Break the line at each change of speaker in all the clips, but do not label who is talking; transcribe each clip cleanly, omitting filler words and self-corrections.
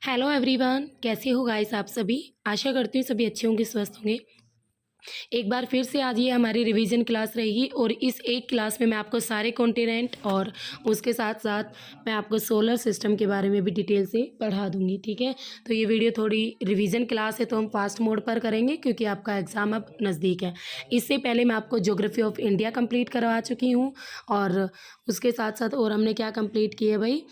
Hello everyone, कैसे हो guys आप सभी। आशा करती हूँ सभी अच्छे होंगे, स्वस्थ होंगे। एक बार फिर से आज ये हमारी रिवीजन क्लास रहेगी और इस एक क्लास में मैं आपको सारे कॉन्टिनेंट और उसके साथ साथ मैं आपको सोलर सिस्टम के बारे में भी डिटेल से पढ़ा दूंगी। ठीक है, तो ये वीडियो थोड़ी रिवीजन क्लास है तो हम फास्ट मोड पर करेंगे क्योंकि आपका एग्ज़ाम अब नज़दीक है। इससे पहले मैं आपको ज्योग्राफी ऑफ इंडिया कंप्लीट करवा चुकी हूँ और उसके साथ साथ और हमने क्या कंप्लीट किया है भाई,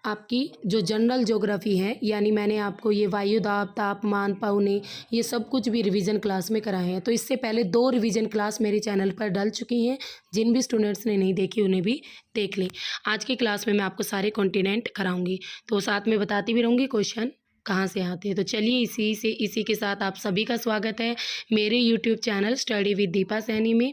आपकी जो जनरल ज्योग्राफी है, यानी मैंने आपको ये वायुदाब, तापमान, पौने, ये सब कुछ भी रिवीजन क्लास में कराए हैं। तो इससे पहले 2 रिवीजन क्लास मेरे चैनल पर डल चुकी हैं। जिन भी स्टूडेंट्स ने नहीं देखी उन्हें भी देख लें। आज की क्लास में मैं आपको सारे कॉन्टिनेंट कराऊंगी, तो साथ में बताती भी रहूँगी क्वेश्चन कहाँ से आते हैं। तो चलिए इसी के साथ आप सभी का स्वागत है मेरे YouTube channel study with Deepa Saini में।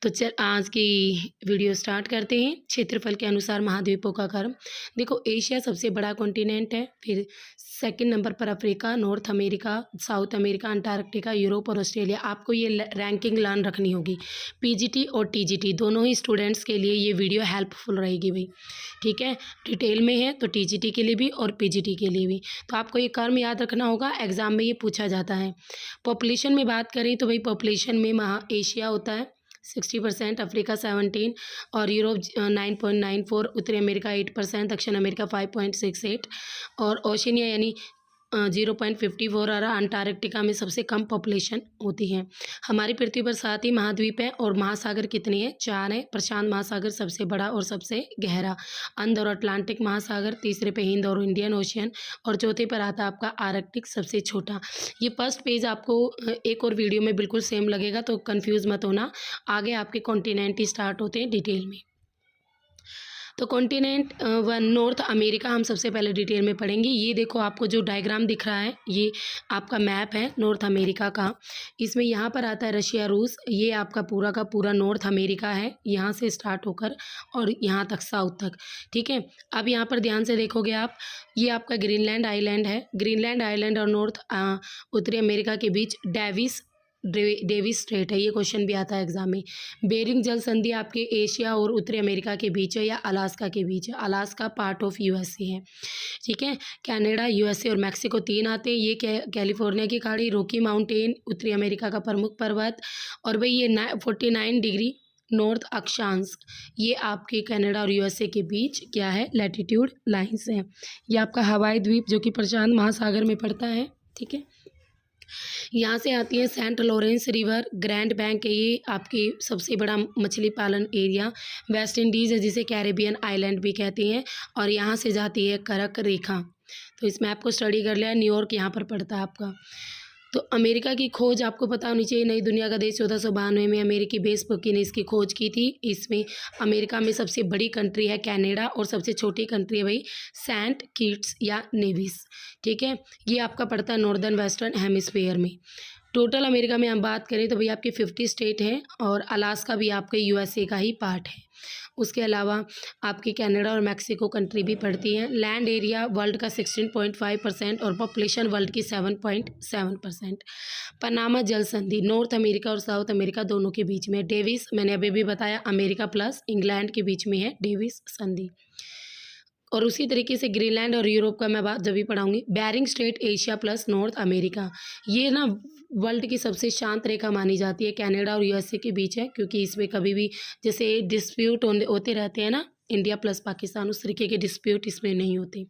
तो आज की वीडियो स्टार्ट करते हैं। क्षेत्रफल के अनुसार महाद्वीपों का क्रम। देखो, एशिया सबसे बड़ा कॉन्टिनेंट है, फिर सेकंड नंबर पर Africa, north America, south America, Antarctica, Europe और ऑस्ट्रेलिया। आपको ये रैंकिंग लर्न रखनी होगी। पीजीटी और टीजीटी दोनों ही स्टूडेंट्स के लिए ये वीडियो हेल्पफुल रहेगी भाई। ठीक है, डिटेल में है तो टीजीटी के लिए भी और पीजीटी के लिए भी। तो आपको ये क्रम याद रखना होगा, एग्जाम में ये पूछा जाता है। पॉपुलेशन में बात करें तो भाई पॉपुलेशन में एशिया होता है 60%, अफ्रीका 17 और यूरोप 9.94, उत्तरी अमेरिका 8%, दक्षिण अमेरिका 5.68 और ओशिनिया यानी 0.54 और अंटार्कटिका में सबसे कम पॉपुलेशन होती है। हमारी पृथ्वी पर 7 ही महाद्वीप हैं और महासागर कितने हैं? 4 हैं। प्रशांत महासागर सबसे बड़ा और सबसे गहरा, अंध और अटलांटिक महासागर, तीसरे पे हिंद और इंडियन ओशियन और चौथे पर आता है आपका आर्कटिक सबसे छोटा। ये फर्स्ट पेज आपको एक और वीडियो में बिल्कुल सेम लगेगा, तो कंफ्यूज मत होना। आगे आपके कॉन्टिनेंट ही स्टार्ट होते हैं डिटेल में। तो कॉन्टिनेंट 1 नॉर्थ अमेरिका हम सबसे पहले डिटेल में पढ़ेंगे। ये देखो, आपको जो डायग्राम दिख रहा है ये आपका मैप है नॉर्थ अमेरिका का। इसमें यहाँ पर आता है रशिया, रूस। ये आपका पूरा का पूरा नॉर्थ अमेरिका है, यहाँ से स्टार्ट होकर और यहाँ तक साउथ तक। ठीक है, अब यहाँ पर ध्यान से देखोगे आप, ये आपका ग्रीनलैंड आइलैंड है। ग्रीनलैंड आइलैंड और नॉर्थ उत्तरी अमेरिका के बीच डेविस स्ट्रेट है। ये क्वेश्चन भी आता है एग्जाम में। बेरिंग जल संधि आपके एशिया और उत्तरी अमेरिका के बीच है या अलास्का के बीच है। अलास्का पार्ट ऑफ यूएसए है। ठीक है, कनाडा, यूएसए और मैक्सिको 3 आते हैं। ये कैलिफोर्निया की खाड़ी, रॉकी माउंटेन उत्तरी अमेरिका का प्रमुख पर्वत और भाई ये 49 डिग्री नॉर्थ अक्षांश, ये आपके कनाडा और यूएसए के बीच क्या है? लैटिट्यूड लाइंस है। ये आपका हवाई द्वीप जो कि प्रशांत महासागर में पड़ता है। ठीक है, यहाँ से आती है Saint Lawrence river, Grand Bank है ये आपकी सबसे बड़ा मछली पालन एरिया। वेस्ट इंडीज़ है जिसे कैरेबियन आइलैंड भी कहते हैं और यहाँ से जाती है कर्क रेखा। तो इस मैप को स्टडी कर लिया। न्यूयॉर्क यहाँ पर पड़ता है आपका। तो अमेरिका की खोज आपको पता होनी चाहिए। नई दुनिया का देश 1492 में अमेरिकी बेसब्रोकी ने इसकी खोज की थी। इसमें अमेरिका में सबसे बड़ी कंट्री है कनाडा और सबसे छोटी कंट्री है भाई सेंट किट्स या नेविस। ठीक है, ये आपका पड़ता है नॉर्दर्न वेस्टर्न हेमिस्फीयर में। टोटल अमेरिका में हम बात करें तो भाई आपके 50 स्टेट हैं और अलास्का भी आपके यूएसए का ही पार्ट है। उसके अलावा आपकी कनाडा और मैक्सिको कंट्री भी पड़ती हैं। लैंड एरिया वर्ल्ड का 16.5% और पॉपुलेशन वर्ल्ड की 7.7%। पनामा जल संधि नॉर्थ अमेरिका और साउथ अमेरिका दोनों के बीच में। डेविस, मैंने अभी भी बताया, अमेरिका प्लस इंग्लैंड के बीच में है डेविस संधि। और उसी तरीके से ग्रीनलैंड और यूरोप का मैं बात जब भी पढ़ाऊंगी। Bering Strait Asia plus North America, ये ना वर्ल्ड की सबसे शांत रेखा मानी जाती है। कनाडा और यूएसए के बीच है क्योंकि इसमें कभी भी जैसे डिस्प्यूट होते रहते हैं ना, इंडिया प्लस पाकिस्तान, उस तरीके के डिस्प्यूट इसमें नहीं होते।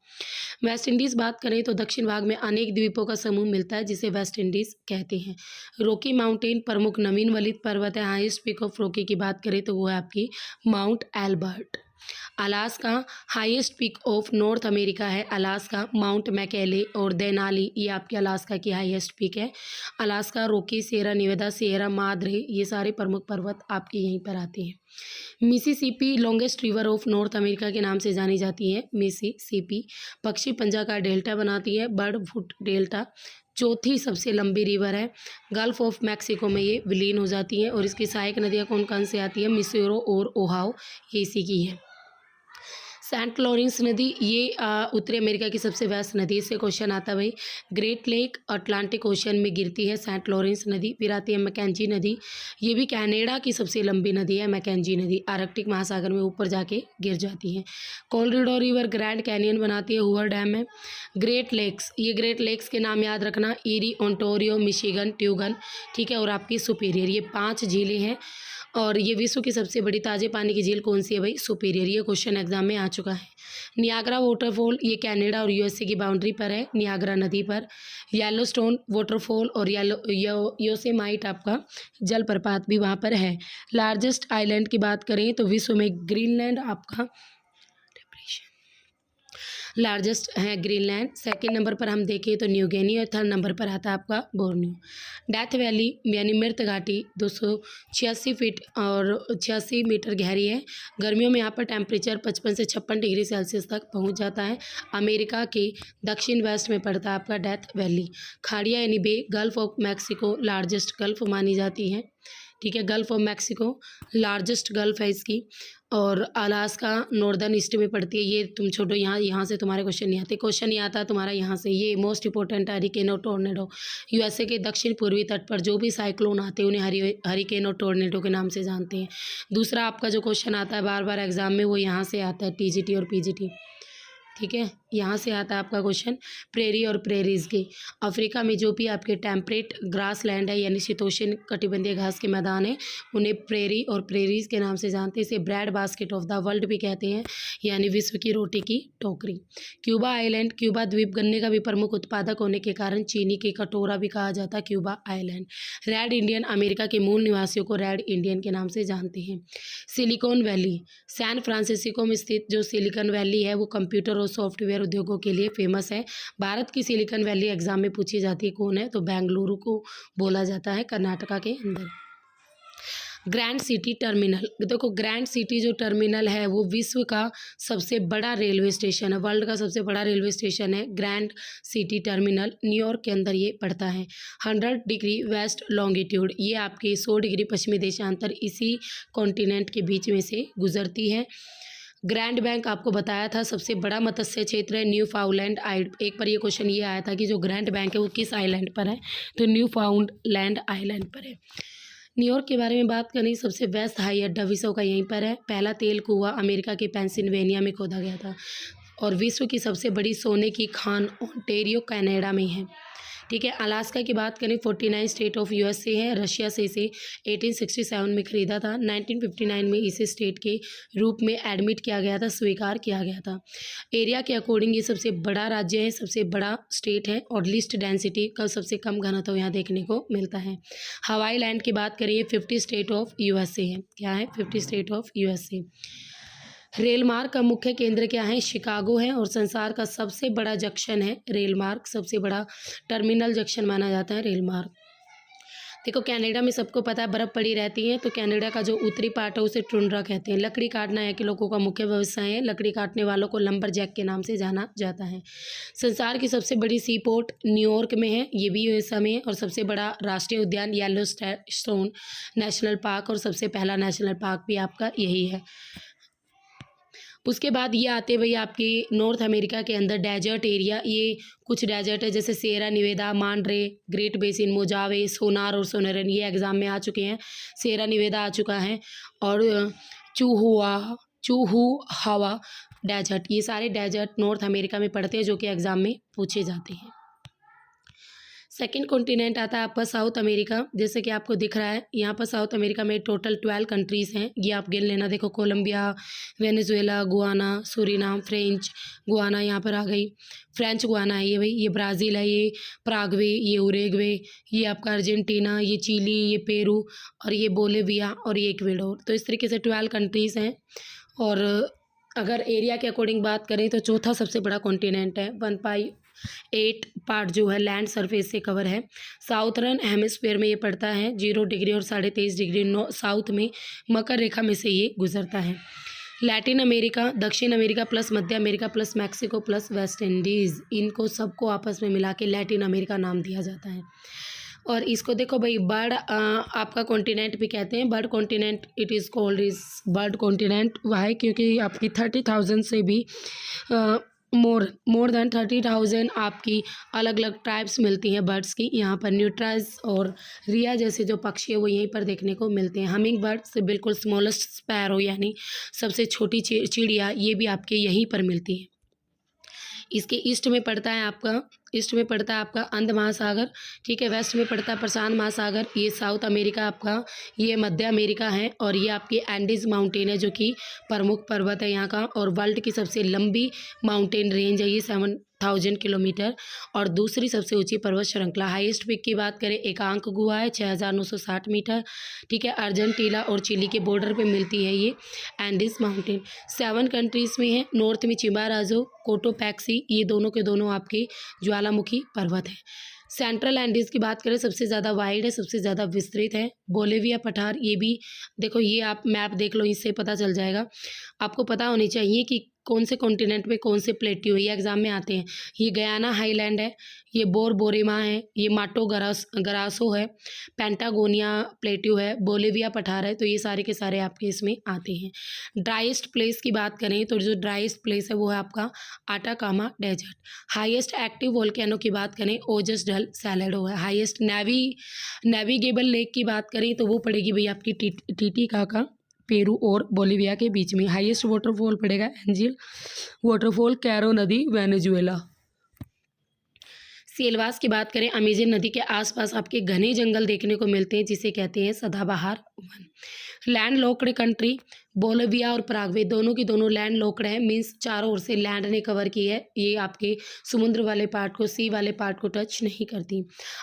वेस्ट इंडीज़ बात करें तो दक्षिण भाग में अनेक द्वीपों का समूह मिलता है जिसे वेस्ट इंडीज़ कहते हैं। रॉकी माउंटेन प्रमुख नवीन वलित पर्वत है। हाईएस्ट पीक ऑफ रॉकी की बात करें तो वो है आपकी Mount Elbert. Alaska highest peak of North America है। अलास्का माउंट मैकेले और देनाली, ये आपके अलास्का की हाईएस्ट पीक है। Alaska, Rocky, Sierra Nevada, Sierra Madre, ये सारे प्रमुख पर्वत आपके यहीं पर आते हैं। Mississippi longest river of North America के नाम से जानी जाती है। मिसिसिपी पक्षी पंजा का डेल्टा बनाती है। बर्ड फुट डेल्टा चौथी सबसे लंबी रिवर है। गल्फ ऑफ मैक्सिको में ये विलीन हो जाती है और इसकी सहायक नदियाँ कौन कौन से आती है? मिसूरी और ओहायो, ये इसी की है। सेंट लॉरेंस नदी ये उत्तरी अमेरिका की सबसे व्यस्त नदी है। इससे क्वेश्चन आता है भाई। ग्रेट लेक अटलांटिक ओशन में गिरती है सेंट लॉरेंस नदी। फिर आती है मैकेंजी नदी, ये भी कनाडा की सबसे लंबी नदी है। मैकेंजी नदी आर्कटिक महासागर में ऊपर जाके गिर जाती है। कोलोराडो रिवर ग्रैंड कैनियन बनाती है हूवर डैम में। ग्रेट लेक्स, ये ग्रेट लेक्स के नाम याद रखना, ईरी, ओंटारियो, मिशिगन, ट्यूगन, ठीक है, और आपकी सुपीरियर, ये 5 झीलें हैं। और ये विश्व की सबसे बड़ी ताज़े पानी की झील कौन सी है भाई? सुपीरियर। ये क्वेश्चन एग्जाम में आ चुका है। नियाग्रा वाटरफॉल, ये कनाडा और यूएसए की बाउंड्री पर है, नियाग्रा नदी पर। येलोस्टोन वाटरफॉल और योसेमाइट आपका जलप्रपात भी वहाँ पर है। लार्जेस्ट आइलैंड की बात करें तो विश्व में ग्रीनलैंड आपका लार्जेस्ट है, ग्रीनलैंड। सेकंड नंबर पर हम देखें तो न्यू गिनी, और थर्ड नंबर पर आता है आपका बोर्नियो। डेथ वैली यानी मृत घाटी 286 फीट और 86 मीटर गहरी है। गर्मियों में यहाँ पर टेम्परेचर 55 से 56 डिग्री सेल्सियस तक पहुँच जाता है। अमेरिका के दक्षिण वेस्ट में पड़ता है आपका डेथ वैली। खाड़िया यानी bay, gulf of Mexico largest gulf मानी जाती है, ठीक है, gulf of Mexico largest gulf है इसकी। और अलास्का नॉर्दर्न ईस्ट में पड़ती है। ये तुम छोड़ो, यहाँ से तुम्हारे क्वेश्चन नहीं आते। क्वेश्चन नहीं आता तुम्हारा यहाँ से। ये मोस्ट इंपॉर्टेंट हरिकेन और टोर्नेडो। यूएसए के दक्षिण पूर्वी तट पर जो भी साइक्लोन आते हैं उन्हें हरिकेन और टोर्नेडो के नाम से जानते हैं। दूसरा आपका जो क्वेश्चन आता है बार बार एग्जाम में, वो यहाँ से आता है, टीजीटी और पीजीटी, ठीक है, यहाँ से आता है आपका क्वेश्चन। प्रेरी और प्रेरीज के, अफ्रीका में जो भी आपके टेम्परेट ग्रास लैंड है यानी शीतोष्ण कटिबंधीय घास के मैदान है, उन्हें प्रेरी और प्रेरीज के नाम से जानते हैं। इसे bread basket of the world भी कहते हैं, यानी विश्व की रोटी की टोकरी। क्यूबा आइलैंड, क्यूबा द्वीप गन्ने का भी प्रमुख उत्पादक होने के कारण चीनी की कटोरा भी कहा जाता है Cuba island. Red Indian, America के मूल निवासियों को रेड इंडियन के नाम से जानते हैं। सिलिकॉन वैली, सैन फ्रांसिस्को में स्थित जो सिलिकॉन वैली है वो कंप्यूटर और सॉफ्टवेयर उद्योगों के लिए फेमस है। भारत की सिलिकॉन वैली एग्जाम में पूछी जाती है, कौन है? तो बेंगलुरु को बोला जाता है, कर्नाटका के अंदर। ग्रैंड सिटी टर्मिनल, देखो ग्रैंड सिटी जो टर्मिनल है वो विश्व का सबसे बड़ा रेलवे स्टेशन है, वर्ल्ड का सबसे बड़ा रेलवे स्टेशन है ग्रैंड सिटी टर्मिनल। न्यूयॉर्क के अंदर ये पड़ता है। 100 डिग्री वेस्ट लॉन्गिट्यूड, ये आपके 100 डिग्री पश्चिमी देशांतर इसी कॉन्टिनेंट के बीच में से गुजरती है। ग्रैंड बैंक आपको बताया था सबसे बड़ा मत्स्य क्षेत्र है न्यू फाउंडलैंड आइलैंड। एक पर ये क्वेश्चन ये आया था कि जो ग्रैंड बैंक है वो किस आइलैंड पर है, तो न्यू फाउंडलैंड आइलैंड पर है। न्यूयॉर्क के बारे में बात करें, सबसे बेस्ट हाई अड्डा विश्व का यहीं पर है। पहला तेल कुआं अमेरिका के पेंसिल्वेनिया में खोदा गया था। और विश्व की सबसे बड़ी सोने की खान ओंटारियो कनाडा में है, ठीक है। अलास्का की बात करें 49 स्टेट ऑफ यूएसए है। रशिया से इसे 1867 में ख़रीदा था। 1959 में इसे स्टेट के रूप में एडमिट किया गया था, स्वीकार किया गया था। एरिया के अकॉर्डिंग ये सबसे बड़ा राज्य है, सबसे बड़ा स्टेट है। और लिस्ट डेंसिटी का सबसे कम घनत्व यहाँ देखने को मिलता है। हवाई लैंड की बात करिए 50 स्टेट ऑफ यूएसए है। क्या है? 50 स्टेट ऑफ यूएसए। रेल मार्ग का मुख्य केंद्र क्या है? शिकागो है। और संसार का सबसे बड़ा जंक्शन है रेल मार्ग, सबसे बड़ा टर्मिनल जंक्शन माना जाता है रेल मार्ग। देखो कनाडा में सबको पता है बर्फ़ पड़ी रहती है, तो कनाडा का जो उत्तरी पार्ट है उसे टुंड्रा कहते हैं। लकड़ी काटना यहाँ के लोगों का मुख्य व्यवसाय है। लकड़ी काटने वालों को लंबरजैक के नाम से जाना जाता है। संसार की सबसे बड़ी सी पोर्ट न्यूयॉर्क में है, ये भी यूएसए में है। और सबसे बड़ा राष्ट्रीय उद्यान येलोस्टोन नेशनल पार्क, और सबसे पहला नेशनल पार्क भी आपका यही है। उसके बाद ये आते भाई आपकी नॉर्थ अमेरिका के अंदर डेजर्ट एरिया। ये कुछ डेजर्ट है जैसे सिएरा निवेदा, मांड्रे, ग्रेट बेसिन, मोजावे, सोनार और सोनरन, ये एग्जाम में आ चुके हैं। सिएरा निवेदा आ चुका है। और चूहुआवा डेजर्ट, ये सारे डेजर्ट नॉर्थ अमेरिका में पड़ते हैं जो कि एग्जाम में पूछे जाते हैं। सेकंड कॉन्टिनेंट आता है आपका साउथ अमेरिका। जैसे कि आपको दिख रहा है यहाँ पर साउथ अमेरिका में टोटल 12 कंट्रीज़ हैं, ये आप गिन लेना। देखो Colombia, Venezuela, Guyana, Suriname, French Guiana यहाँ पर आ गई। फ्रेंच गुआना है ये भाई, ये ब्राज़ील है, ये पराग्वे, ये उरुग्वे, ये आपका अर्जेंटीना, ये चिली, ये पेरू, और ये बोलिविया, और ये इक्वेडोर। तो इस तरीके से 12 कंट्रीज़ हैं। और अगर एरिया के अकॉर्डिंग बात करें तो चौथा सबसे बड़ा कॉन्टिनेंट है। 1/8 पार्ट जो है लैंड सरफेस से कवर है। साउथर्न हेमिस्फीयर में ये पड़ता है 0 डिग्री और 23.5 डिग्री साउथ में मकर रेखा में से ये गुजरता है। लैटिन अमेरिका, दक्षिण अमेरिका प्लस मध्य America plus Mexico plus West Indies, इनको सबको आपस में मिला के लैटिन अमेरिका नाम दिया जाता है। और इसको देखो भाई बर्ड आपका कॉन्टिनेंट भी कहते हैं, bird continent it is called is bird continent. Why? क्योंकि आपकी 30,000 से भी मोर देन 30,000 आपकी अलग अलग टाइप्स मिलती हैं बर्ड्स की। यहाँ पर न्यूट्राइज और रिया जैसे जो पक्षी है वो यहीं पर देखने को मिलते हैं। हमिंग बर्ड से बिल्कुल स्मॉलेस्ट स्पैरो यानी सबसे छोटी चिड़िया ये भी आपके यहीं पर मिलती है। इसके ईस्ट में पड़ता है आपका अंध महासागर, ठीक है। वेस्ट में पड़ता है प्रशांत महासागर। ये साउथ अमेरिका आपका, ये मध्य अमेरिका है। और ये आपकी एंडीज माउंटेन है जो कि प्रमुख पर्वत है यहाँ का। और वर्ल्ड की सबसे लंबी माउंटेन रेंज है ये 7,000 किलोमीटर। और दूसरी सबसे ऊंची पर्वत श्रृंखला, हाईएस्ट पीक की बात करें एकांक गुहा है 6,960 मीटर, ठीक है। अर्जेंटीना और चिली के बॉर्डर पे मिलती है ये एंडीज माउंटेन। 7 कंट्रीज़ में है। नॉर्थ में चिम्बाराजो, कोटोपैक्सी, ये दोनों के दोनों आपके ज्वालामुखी पर्वत है। सेंट्रल एंडीज़ की बात करें सबसे ज़्यादा वाइड है, सबसे ज़्यादा विस्तृत है। बोलिविया पठार, ये भी देखो, ये आप मैप देख लो, इससे पता चल जाएगा। आपको पता होनी चाहिए कि कौन से कॉन्टिनेंट में कौन से प्लेट्यू है, ये एग्जाम में आते हैं। ये गयाना हाईलैंड है, ये बोरेमा है, ये माटो गरासो है, पेंटागोनिया प्लेट्यू है, बोलिविया पठार है। तो ये सारे के सारे आपके इसमें आते हैं। ड्राइएस्ट प्लेस की बात करें तो जो ड्राइएस्ट प्लेस है वो है आपका Atacama desert. Highest active volcano की बात करें ओजस डल सैलेडो है। हाईएस्ट नेविगेबल लेक की बात करें तो वो पड़ेगी भाई आपकी टीटीकाका, पेरू और बोलिविया के बीच में। हाईएस्ट वाटरफॉल पड़ेगा एंजिल वाटरफॉल, कैरो नदी, वेनेजुएला। सेलवास की बात करें, अमेजन नदी के आसपास आपके घने जंगल देखने को मिलते हैं जिसे कहते हैं सदाबहार one. Land locked country, Bolivia और पराग्वे दोनों की दोनों लैंड लॉक्ड है, मीन्स चारों ओर से लैंड ने कवर की है। ये आपके समुद्र वाले पार्ट को, सी वाले पार्ट को टच नहीं करती।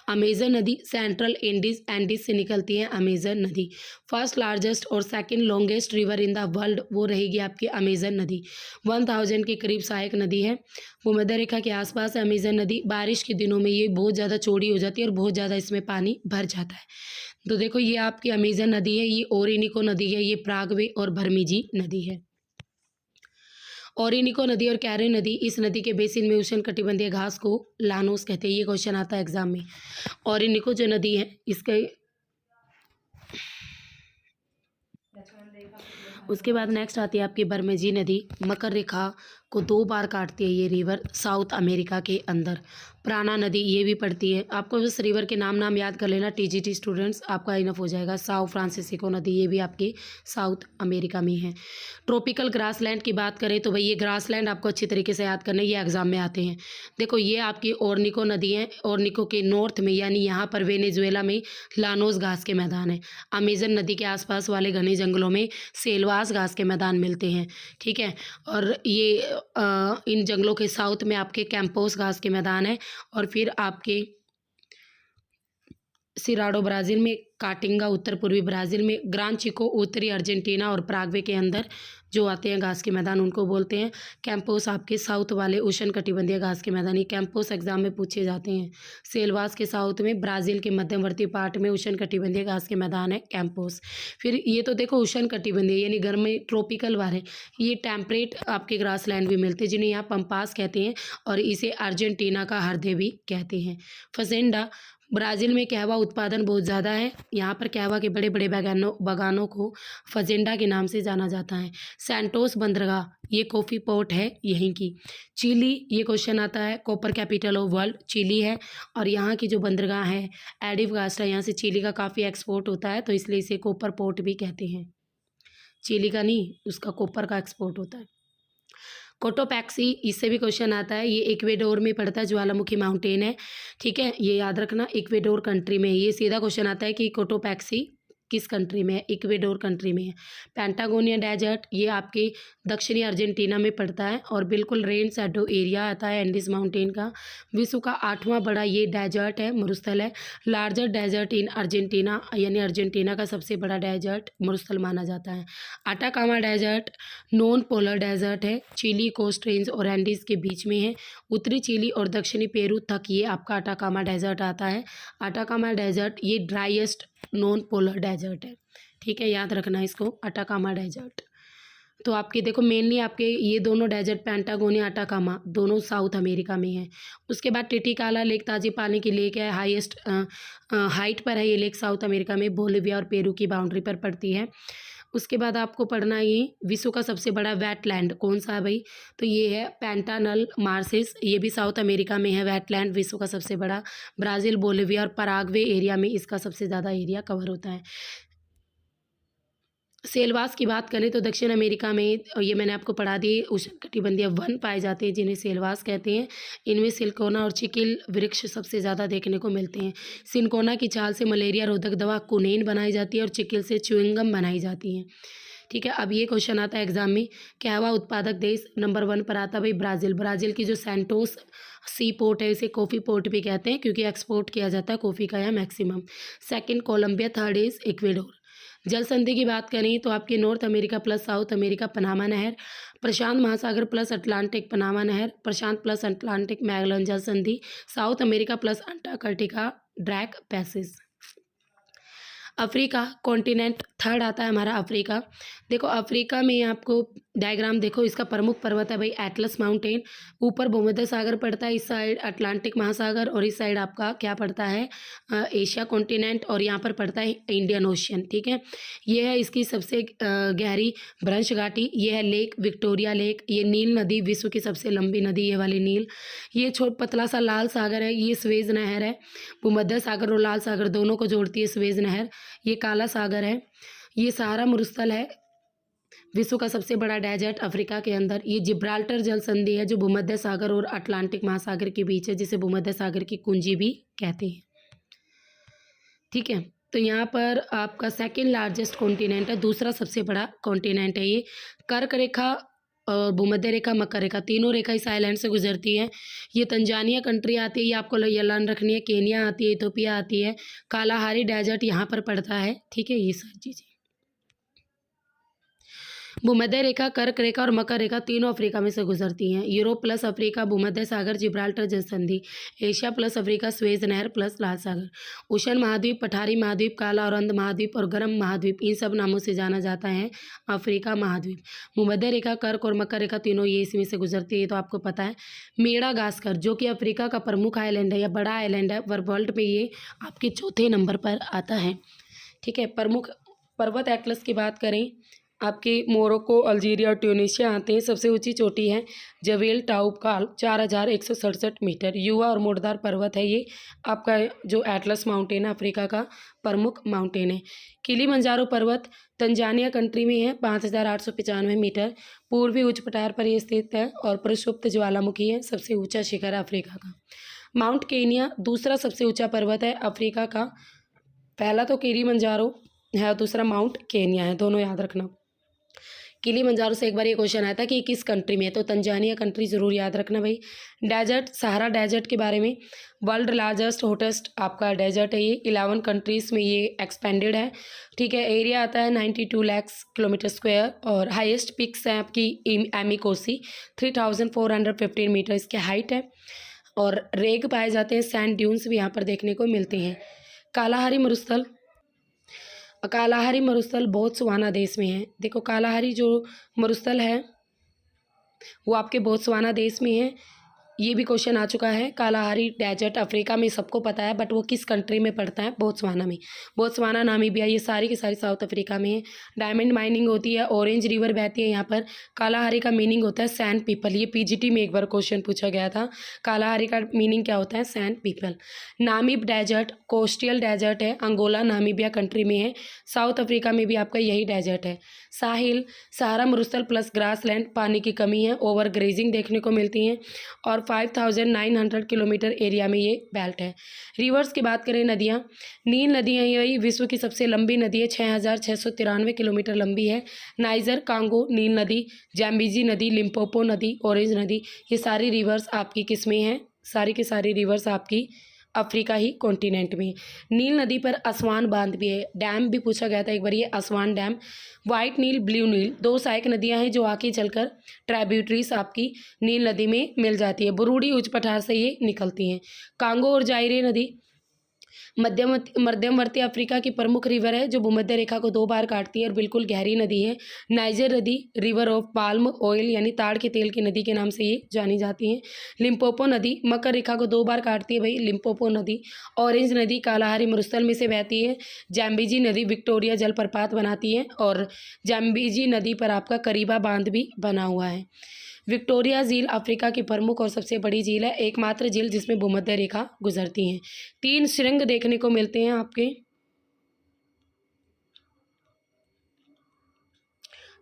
अमेजन नदी सेंट्रल एंडीज से निकलती है। अमेजन नदी फर्स्ट लार्जेस्ट और second longest river in the world वो रहेगी आपकी अमेजन नदी। 1000 के करीब सहायक नदी है, भूमध्य रेखा के आसपास है अमेजन नदी। बारिश के दिनों में ये बहुत ज़्यादा चौड़ी हो जाती है और बहुत ज़्यादा इसमें पानी भर जाता है। तो देखो, ये आपकी अमेजन नदी है, ये ओरिनिको नदी है, ये पराग्वे और बर्मीजी नदी है। ओरिनिको नदी और कैरे नदी, इस नदी के बेसिन में उष्णकटिबंधीय घास को लानोस कहते हैं। ये क्वेश्चन आता है एग्जाम में। ओरिनिको जो नदी है इसके उसके बाद नेक्स्ट आती है आपकी बर्मेजी नदी। मकर रेखा को 2 बार काटती है ये रिवर साउथ अमेरिका के अंदर। प्राणा नदी ये भी पड़ती है। आपको बस रिवर के नाम याद कर लेना, टीजीटी स्टूडेंट्स, आपका इनफ हो जाएगा। साओ फ्रांसिस्को नदी ये भी आपके साउथ अमेरिका में है। ट्रॉपिकल ग्रासलैंड की बात करें तो भाई ये ग्रासलैंड आपको अच्छी तरीके से याद करना है, ये एग्जाम में आते हैं। देखो, ये आपकी ओर्निको नदी है, ओर्निको के नॉर्थ में यानी यहाँ पर वेनेजुएला में लानोस घास के मैदान है। अमेजन नदी के आसपास वाले घने जंगलों में सेलवास घास के मैदान मिलते हैं, ठीक है। और ये इन जंगलों के साउथ में आपके कैंपोस घास के मैदान है। और फिर आपके सिराडो ब्राज़ील में, काटिंगा उत्तर पूर्वी ब्राज़ील में, ग्रान चिको उत्तरी अर्जेंटीना और पराग्वे के अंदर जो आते हैं घास के मैदान उनको बोलते हैं कैंपोस। आपके साउथ वाले उष्णकटिबंधीय घास के मैदान, ये कैंपोस एग्जाम में पूछे जाते हैं। सेलवास के साउथ में ब्राज़ील के मध्यवर्ती पार्ट में उष्णकटिबंधीय घास के मैदान है कैंपोस। फिर ये तो देखो उष्णकटिबंधीय यानी गर्म में ट्रॉपिकल वाले, ये टेम्परेट आपके ग्रासलैंड भी मिलते हैं जिन्हें यहाँ पंपास कहते हैं और इसे अर्जेंटीना का हृदय भी कहते हैं। फसेंडा, ब्राज़ील में कहवा उत्पादन बहुत ज़्यादा है। यहाँ पर कहवा के बड़े बड़े बागानों को फजेंडा के नाम से जाना जाता है। सैंटोस बंदरगाह, ये कॉफ़ी पोर्ट है यहीं की। चिली, ये क्वेश्चन आता है, copper capital of world Chile है। और यहाँ की जो बंदरगाह है एडिफगास्टा, यहाँ से चिली का काफ़ी एक्सपोर्ट होता है तो इसलिए इसे कॉपर पोर्ट भी कहते हैं। चिली का नहीं, उसका कॉपर का एक्सपोर्ट होता है। कोटोपैक्सी, इससे भी क्वेश्चन आता है, ये इक्वेडोर में पड़ता है, ज्वालामुखी माउंटेन है, ठीक है। ये याद रखना, इक्वेडोर कंट्री में। ये सीधा क्वेश्चन आता है कि कोटोपैक्सी किस कंट्री में है, इक्वेडोर कंट्री में है। पेंटागोनिया डेजर्ट, ये आपके दक्षिणी अर्जेंटीना में पड़ता है और बिल्कुल रेन शैडो एरिया आता है एंडीज माउंटेन का। विश्व का 8वां बड़ा ये डेजर्ट है, मरुस्थल है। लार्जर डेजर्ट इन अर्जेंटीना, यानी अर्जेंटीना का सबसे बड़ा डेजर्ट मरुस्थल माना जाता है। Atacama desert non polar desert है, चिली कोस्ट रेंज और एंडीज के बीच में है। उत्तरी चिली और दक्षिणी पेरू तक ये आपका आटाकामा डेजर्ट आता है। आटाकामा डेजर्ट ये ड्राइएस्ट नॉन पोलर डेजर्ट है, ठीक है, याद रखना इसको, आटाकामा डेजर्ट। तो आपके देखो मेनली आपके ये दोनों डेजर्ट पैंटागोनिया अटाकामा दोनों साउथ अमेरिका में हैं। उसके बाद टिटिकाला लेक ताज़ी पानी की लेक है, हाईएस्ट हाइट पर है ये लेक साउथ अमेरिका में, बोलिविया और पेरू की बाउंड्री पर पड़ती है। उसके बाद आपको पढ़ना है ये विश्व का सबसे बड़ा वेटलैंड कौन सा है भाई, तो ये है पैंटानल मार्सेस, ये भी साउथ अमेरिका में है वेटलैंड विश्व का सबसे बड़ा। ब्राज़ील, बोलिविया और पराग्वे एरिया में इसका सबसे ज़्यादा एरिया कवर होता है। सेलवास की बात करें तो दक्षिण अमेरिका में ये मैंने आपको पढ़ा दी, उष्णकटिबंधीय वन पाए जाते हैं जिन्हें सेलवास कहते हैं। इनमें सिनकोना और चिकिल वृक्ष सबसे ज़्यादा देखने को मिलते हैं। सिनकोना की छाल से मलेरिया रोधक दवा कुनेन बनाई जाती है और चिकिल से च्युइंगम बनाई जाती है। ठीक है, अब ये क्वेश्चन आता है एग्जाम में, कहवा उत्पादक देश नंबर 1 पर आता है भाई ब्राज़ील। ब्राज़ील की जो सैंटोस सी पोर्ट है इसे कॉफ़ी पोर्ट भी कहते हैं क्योंकि एक्सपोर्ट किया जाता है कॉफ़ी का यहाँ maximum. Second Colombia, third is Ecuador. जल संधि की बात करें तो आपके North America plus South America Panama नहर, प्रशांत महासागर प्लस अटलांटिक पनामा नहर, प्रशांत प्लस अटलांटिक मैगलन जल संधि, South America plus Antarctica Drake Passage. Africa continent third आता है हमारा अफ्रीका। देखो अफ्रीका में आपको डायग्राम देखो, इसका प्रमुख पर्वत है भाई एटलस माउंटेन, ऊपर भूमध्य सागर पड़ता है, इस साइड अटलांटिक महासागर और इस साइड आपका क्या पड़ता है एशिया कॉन्टिनेंट, और यहाँ पर पड़ता है इंडियन ओशियन। ठीक है, ये है इसकी सबसे गहरी भ्रंश घाटी, ये है लेक विक्टोरिया लेक, ये नील नदी विश्व की सबसे लंबी नदी ये वाली नील, ये पतला सा लाल सागर है, ये स्वेज नहर है, भूमध्य सागर और लाल सागर दोनों को जोड़ती है स्वेज नहर, ये काला सागर है, ये सहारा मरुस्थल है, विश्व का सबसे बड़ा डेजर्ट अफ्रीका के अंदर, ये जिब्राल्टर जल संधि है जो भूमध्य सागर और अटलांटिक महासागर के बीच है जिसे भूमध्य सागर की कुंजी भी कहते हैं। ठीक है, तो यहाँ पर आपका सेकंड लार्जेस्ट कॉन्टिनेंट है, दूसरा सबसे बड़ा कॉन्टिनेंट है ये। कर्क रेखा और भूमध्य रेखा, मकर रेखा तीनों रेखा इस आइलैंड से गुजरती है। ये तंजानिया कंट्री आती है, ये आपको याद रखनी है, केनिया आती है, इथोपिया आती है, कालाहारी डेजर्ट यहाँ पर पड़ता है। ठीक है, ये सारी चीज़ें। भूमध्य रेखा, कर्क रेखा और मकर रेखा तीनों अफ्रीका में से गुजरती हैं। यूरोप प्लस अफ्रीका, भूमध्य सागर, जिब्राल्टर जल संधि, एशिया प्लस अफ्रीका, स्वेज नहर प्लस लाल सागर, ओशन महाद्वीप, पठारी महाद्वीप, काला और अंध महाद्वीप और गर्म महाद्वीप, इन सब नामों से जाना जाता है अफ्रीका महाद्वीप। भूमध्य रेखा, कर्क और मकर रेखा तीनों ये इसमें से गुजरती है, तो आपको पता है। मेडागास्कर जो कि अफ्रीका का प्रमुख आइलैंड है या बड़ा आइलैंड है, वर्ल्ड में ये आपके चौथे नंबर पर आता है। ठीक है, प्रमुख पर्वत एटलस की बात करें, आपके मोरक्को, अल्जीरिया और ट्यूनीशिया आते हैं। सबसे ऊंची चोटी है जबेल टाउबकाल 4167 मीटर, युवा और मोड़दार पर्वत है ये आपका जो एटलस माउंटेन है अफ्रीका का प्रमुख माउंटेन है। किलिमंजारो पर्वत तंजानिया कंट्री में है 5895 मीटर, पूर्वी उच्च पठार पर यह स्थित है और प्रक्षुब्ध ज्वालामुखी है, सबसे ऊंचा शिखर है अफ्रीका का। माउंट केनिया दूसरा सबसे ऊंचा पर्वत है अफ्रीका का, पहला तो किलिमंजारो है और दूसरा माउंट केनिया है, दोनों याद रखना। किलिमंजारो से एक बार ये क्वेश्चन आया था कि किस कंट्री में है, तो तंजानिया कंट्री ज़रूर याद रखना भाई। डेजर्ट सहारा डेजर्ट के बारे में, वर्ल्ड लार्जेस्ट हॉटेस्ट आपका डेजर्ट है ये, 11 कंट्रीज़ में ये एक्सपेंडेड है। ठीक है, एरिया आता है 92 लाख किलोमीटर स्क्वायर और हाईएस्ट पिक्स हैं आपकी एमी कोसी 3415 मीटर इसके हाइट है, और रेग पाए जाते हैं, सैंड ड्यून्स भी यहाँ पर देखने को मिलते हैं। कालाहारी मरुस्थल बोत्सवाना देश में है। देखो कालाहारी जो मरुस्थल है वो आपके बोत्सवाना देश में है, ये भी क्वेश्चन आ चुका है। कालाहारी डेजर्ट अफ्रीका में सबको पता है, बट वो किस कंट्री में पड़ता है, बोत्सवाना में। बोत्सवाना, नामीबिया ये सारी की सारी साउथ अफ्रीका में है। डायमंड माइनिंग होती है, ऑरेंज रिवर बहती है यहाँ पर। कालाहारी का मीनिंग होता है सैंड पीपल, ये पीजीटी में एक बार क्वेश्चन पूछा गया था, कालाहारी का मीनिंग क्या होता है, sand people. Namib desert coastal desert है, अंगोला नामीबिया कंट्री में है, साउथ अफ्रीका में भी आपका यही डेजर्ट है। साहिल सहारा मरुस्थल प्लस ग्रासलैंड, पानी की कमी है, ओवर ग्रेजिंग देखने को मिलती हैं, और 5900 किलोमीटर एरिया में ये बेल्ट है। रिवर्स की बात करें, नदियाँ, नील नदी है यही विश्व की सबसे लंबी नदी है, 6693 किलोमीटर लंबी है। नाइजर, कांगो, नील नदी, जैम्बीजी नदी, लिम्पोपो नदी, ऑरेंज नदी, ये सारी रिवर्स आपकी किस में हैं, सारी की सारी रिवर्स आपकी अफ्रीका ही कॉन्टिनेंट में। नील नदी पर असवान बांध भी है, डैम भी पूछा गया था एक बार, ये असवान डैम। वाइट नील, ब्लू नील, दो सहायक नदियां हैं जो आके चलकर ट्राइब्यूटरीज आपकी नील नदी में मिल जाती है, बुरूडी उच्च पठार से ये निकलती हैं। कांगो और जायरे नदी मध्यवर्ती अफ्रीका की प्रमुख रिवर है जो भूमध्य रेखा को 2 बार काटती है और बिल्कुल गहरी नदी है। नाइजर नदी रिवर ऑफ पाल्म ऑयल यानी ताड़ के तेल की नदी के नाम से ये जानी जाती है। लिम्पोपो नदी मकर रेखा को 2 बार काटती है भाई लिम्पोपो नदी। ऑरेंज नदी कालाहारी मरुस्थल में से बहती है। जैम्बेजी नदी विक्टोरिया जलप्रपात बनाती है और जैम्बेजी नदी पर आपका करीबा बांध भी बना हुआ है। विक्टोरिया झील अफ्रीका की प्रमुख और सबसे बड़ी झील है, एकमात्र झील जिसमें भूमध्य रेखा गुजरती है। 3 श्रृंग देखने को मिलते हैं आपके,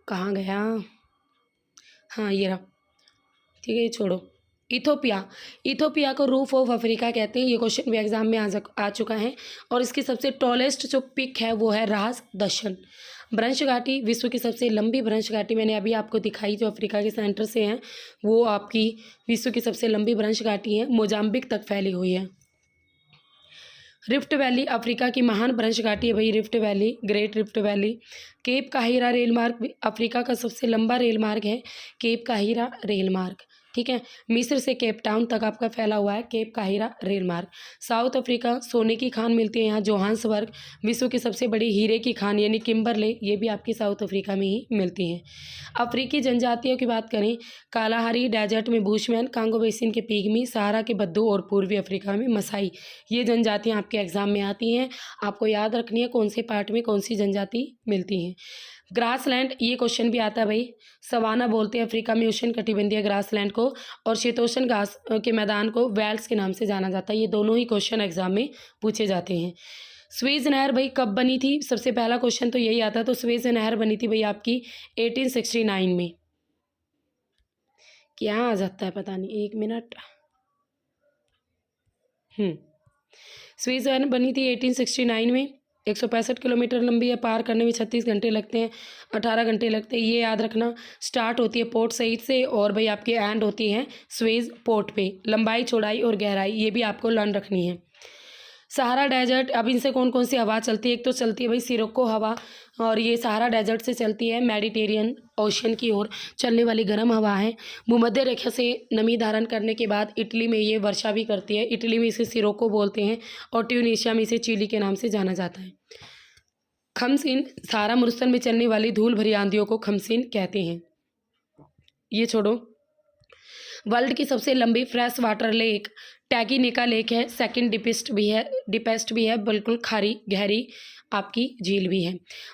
कहाँ गया, हाँ ये रहा, ठीक है ये छोड़ो। इथोपिया को रूफ ऑफ अफ्रीका कहते हैं। ये क्वेश्चन भी एग्जाम में आ चुका है। और इसकी सबसे टॉलेस्ट जो पिक है वो है रास दशन। भ्रंश घाटी विश्व की सबसे लंबी भ्रंश घाटी मैंने अभी आपको दिखाई जो अफ्रीका के सेंटर से है, वो आपकी विश्व की सबसे लंबी भ्रंश घाटी है, मोजाम्बिक तक फैली हुई है। रिफ्ट वैली अफ्रीका की महान भ्रंश घाटी है भाई, rift valley, great rift valley. Cape काहिरा रेल मार्ग अफ्रीका का सबसे लंबा रेल मार्ग है, केप काहिरा रेल मार्ग, ठीक है। मिस्र से केप टाउन तक आपका फैला हुआ है केप काहिरा रेल मार्ग। साउथ अफ्रीका सोने की खान मिलती है यहाँ, जोहान्सबर्ग। विश्व की सबसे बड़ी हीरे की खान यानी किम्बरले, ये भी आपकी साउथ अफ्रीका में ही मिलती हैं। अफ्रीकी जनजातियों की बात करें, कालाहारी डेजर्ट में बुशमैन, कांगो बेसिन के पिग्मी, सहारा के बद्दू और पूर्वी अफ्रीका में मसाई, ये जनजातियाँ आपके एग्जाम में आती हैं। आपको याद रखनी है कौन से पार्ट में कौन सी जनजाति मिलती हैं। ग्रासलैंड, ये क्वेश्चन भी आता है भाई, सवाना बोलते हैं अफ्रीका में उष्ण कटिबंधीय ग्रासलैंड को, और शीतोष्ण घास के मैदान को वेल्स के नाम से जाना जाता है। ये दोनों ही क्वेश्चन एग्जाम में पूछे जाते हैं। स्वेज नहर भाई कब बनी थी, सबसे पहला क्वेश्चन तो यही आता, तो स्वेज नहर बनी थी भाई आपकी 1869 में। क्या आ जाता है पता नहीं, 1 मिनट। स्वेज नहर बनी थी 1869 में। 165 किलोमीटर लंबी है, पार करने में 36 घंटे लगते हैं, 18 घंटे लगते हैं, ये याद रखना। स्टार्ट होती है पोर्ट सईद से और भाई आपकी एंड होती है स्वेज पोर्ट पे। लंबाई चौड़ाई और गहराई ये भी आपको लर्न रखनी है। सहारा डेजर्ट, अब इनसे कौन कौन सी हवा चलती है, एक तो चलती है भाई सिरोको हवा, और ये सहारा डेजर्ट से चलती है मेडिटेरियन ओशन की ओर चलने वाली गर्म हवा है। भूमध्य रेखा से नमी धारण करने के बाद इटली में ये वर्षा भी करती है, इटली में इसे सिरोको बोलते हैं, और ट्यूनीशिया में इसे चिली के नाम से जाना जाता है। खमसीन, सहारा मरुस्थल में चलने वाली धूल भरी आंधियों को खमसीन कहते हैं। ये छोड़ो। वर्ल्ड की सबसे लंबी फ्रेश वाटर लेक टैगिनेका लेक है, सेकंड डीपेस्ट भी है, बिल्कुल खारी गहरी आपकी झील भी है।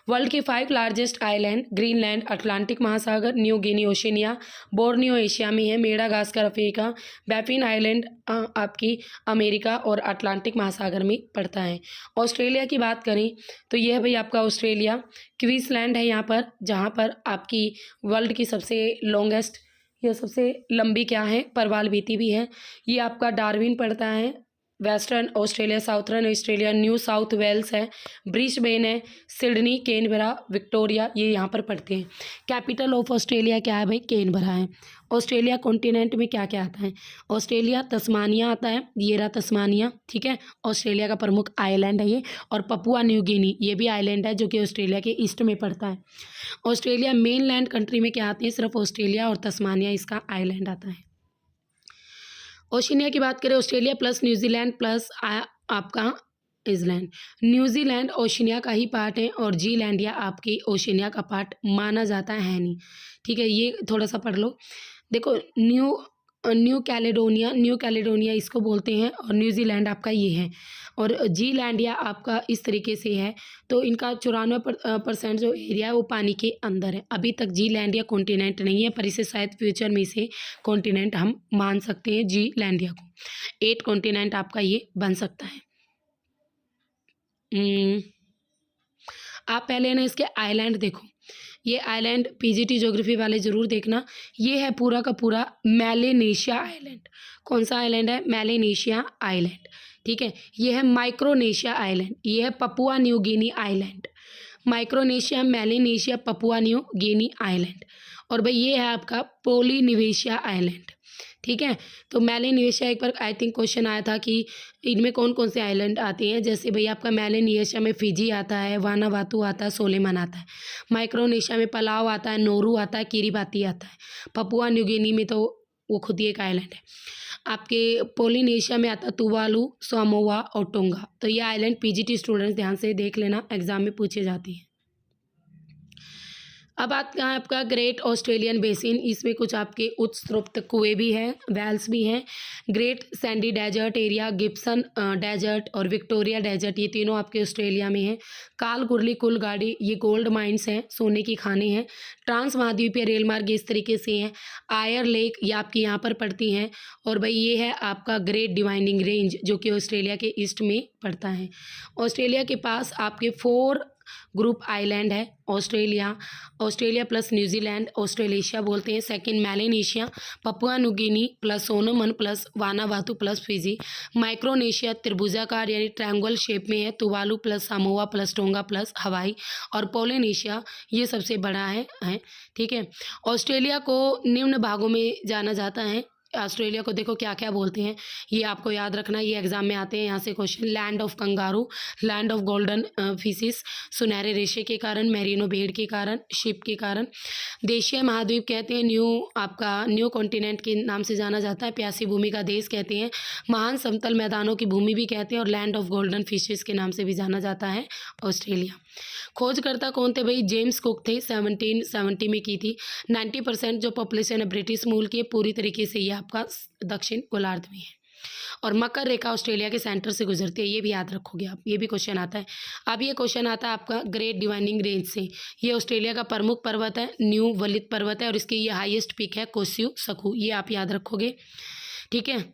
वर्ल्ड की 5 लार्जेस्ट आइलैंड, ग्रीनलैंड अटलांटिक महासागर, New Guinea Oceania, Borneo Asia में है, मेडागास्कर अफ्रीका, बैफिन आइलैंड आपकी अमेरिका और अटलांटिक महासागर में पड़ता है। ऑस्ट्रेलिया की बात करें तो यह भाई आपका ऑस्ट्रेलिया, क्वींसलैंड है यहाँ पर, जहाँ पर आपकी वर्ल्ड की सबसे लॉन्गेस्ट, यह सबसे लंबी क्या है, परवाल बीती भी है। ये आपका डार्विन पड़ता है, Western Australia, Southern Australia, New South Wales है, ब्रिस्बेन है, सिडनी, कैनबरा, विक्टोरिया, ये यहाँ पर पड़ते हैं। कैपिटल ऑफ ऑस्ट्रेलिया क्या है भाई, कैनबरा है। ऑस्ट्रेलिया कॉन्टिनेंट में क्या क्या आता है, ऑस्ट्रेलिया तस्मानिया आता है, ये रहा तस्मानिया, ठीक है, ऑस्ट्रेलिया का प्रमुख आइलैंड है ये, और पपुआ न्यू गिनी ये भी आइलैंड है जो कि ऑस्ट्रेलिया के ईस्ट में पड़ता है। ऑस्ट्रेलिया मेन लैंड कंट्री में क्या आती है, सिर्फ ऑस्ट्रेलिया और तस्मानिया इसका आइलैंड आता है। ओशिनिया की बात करें, ऑस्ट्रेलिया प्लस न्यूजीलैंड प्लस आपका न्यूजीलैंड, न्यूजीलैंड ओशिनिया का ही पार्ट है, और जीलैंडिया आपकी ओशिनिया का पार्ट माना जाता है नहीं, ठीक है, ये थोड़ा सा पढ़ लो। देखो न्यू कैलेडोनिया इसको बोलते हैं, और न्यूजीलैंड आपका ये है, और जीलैंडिया आपका इस तरीके से है। तो इनका 94% जो एरिया है वो पानी के अंदर है। अभी तक जीलैंडिया कॉन्टिनेंट नहीं है, पर इसे शायद फ्यूचर में इसे कॉन्टिनेंट हम मान सकते हैं जीलैंडिया को। 8 कॉन्टिनेंट आपका ये बन सकता है। आप पहले ना इसके आइलैंड देखो, ये आइलैंड पीजीटी ज्योग्राफी वाले ज़रूर देखना। ये है पूरा का पूरा मेलानेशिया आइलैंड। कौन सा आइलैंड है, मेलानेशिया आइलैंड, ठीक है। ये है माइक्रोनेशिया आइलैंड, ये है पपुआ न्यू गिनी island, Micronesia, Melanesia, Papua New गिनी आइलैंड, और भाई ये है आपका पोलिनेशिया आइलैंड, ठीक है। तो मेलानेशिया एक बार आई थिंक क्वेश्चन आया था कि इनमें कौन कौन से आइलैंड आते हैं, जैसे भाई आपका मेलानेशिया में फिजी आता है, वानावातु आता है, सोलेमन आता है। माइक्रोनेशिया में पलाव आता है, नोरू आता है, किरिबाती आता है। पपुआ न्यू गिनी में तो वो खुद ही एक आइलैंड है। आपके पोलिनेशिया में आता है तुवालू, सामोआ और टोंगा। तो ये आइलैंड पीजीटी स्टूडेंट्स ध्यान से देख लेना, एग्जाम में पूछे जाते हैं। अब आता है आपका ग्रेट ऑस्ट्रेलियन बेसिन। इसमें कुछ आपके उत्सृप्त कुएं भी हैं, वेल्स भी हैं। Great Sandy desert area, Gibson desert और विक्टोरिया डेजर्ट, ये तीनों आपके ऑस्ट्रेलिया में हैं। कालगुरली कुलगाड़ी, ये गोल्ड माइंस हैं, सोने की खानें हैं। ट्रांस महाद्वीपीय रेल मार्ग इस तरीके से हैं। आयर लेक ये आपकी यहाँ पर पड़ती हैं। और भाई ये है आपका ग्रेट डिवाइनिंग रेंज जो कि ऑस्ट्रेलिया के ईस्ट में पड़ता है। ऑस्ट्रेलिया के पास आपके 4 ग्रुप आइलैंड है। ऑस्ट्रेलिया प्लस न्यूजीलैंड ऑस्ट्रेलेशिया बोलते हैं। Second Melanesia, Papua New Guinea plus Solomon plus Vanuatu plus Fiji. Micronesia त्रिभुजाकार यानी ट्रायंगल शेप में है, Tuvalu plus Samoa plus Tonga plus Hawaii. और पोलिनेशिया ये सबसे बड़ा है। ठीक है। ऑस्ट्रेलिया को निम्न भागों में जाना जाता है। ऑस्ट्रेलिया को देखो क्या क्या बोलते हैं, ये आपको याद रखना, ये एग्जाम में आते हैं यहाँ से question. Land of kangaroo, land of golden fishes, सुनहरे रेशे के कारण, मेरिनो भेड़ के कारण, शिप के कारण। देशीय महाद्वीप कहते हैं, न्यू कॉन्टिनेंट के नाम से जाना जाता है। प्यासी भूमि का देश कहते हैं, महान समतल मैदानों की भूमि भी कहते हैं, और लैंड ऑफ गोल्डन फिशेस के नाम से भी जाना जाता है ऑस्ट्रेलिया। खोजकर्ता कौन थे भाई? जेम्स कुक थे, 1770 में की थी। 90% जो पॉपुलेशन है ब्रिटिश मूल की है, पूरी तरीके से ये आपका दक्षिण गोलार्ध में है। और मकर रेखा ऑस्ट्रेलिया के सेंटर से गुजरती है, ये भी याद रखोगे आप, ये भी क्वेश्चन आता है। अब ये क्वेश्चन आता है आपका ग्रेट डिवाइनिंग रेंज से। ये ऑस्ट्रेलिया का प्रमुख पर्वत है, न्यू वलित पर्वत है, और इसकी ये हाईएस्ट पीक है कोस्यू सकू, ये आप याद रखोगे। ठीक है।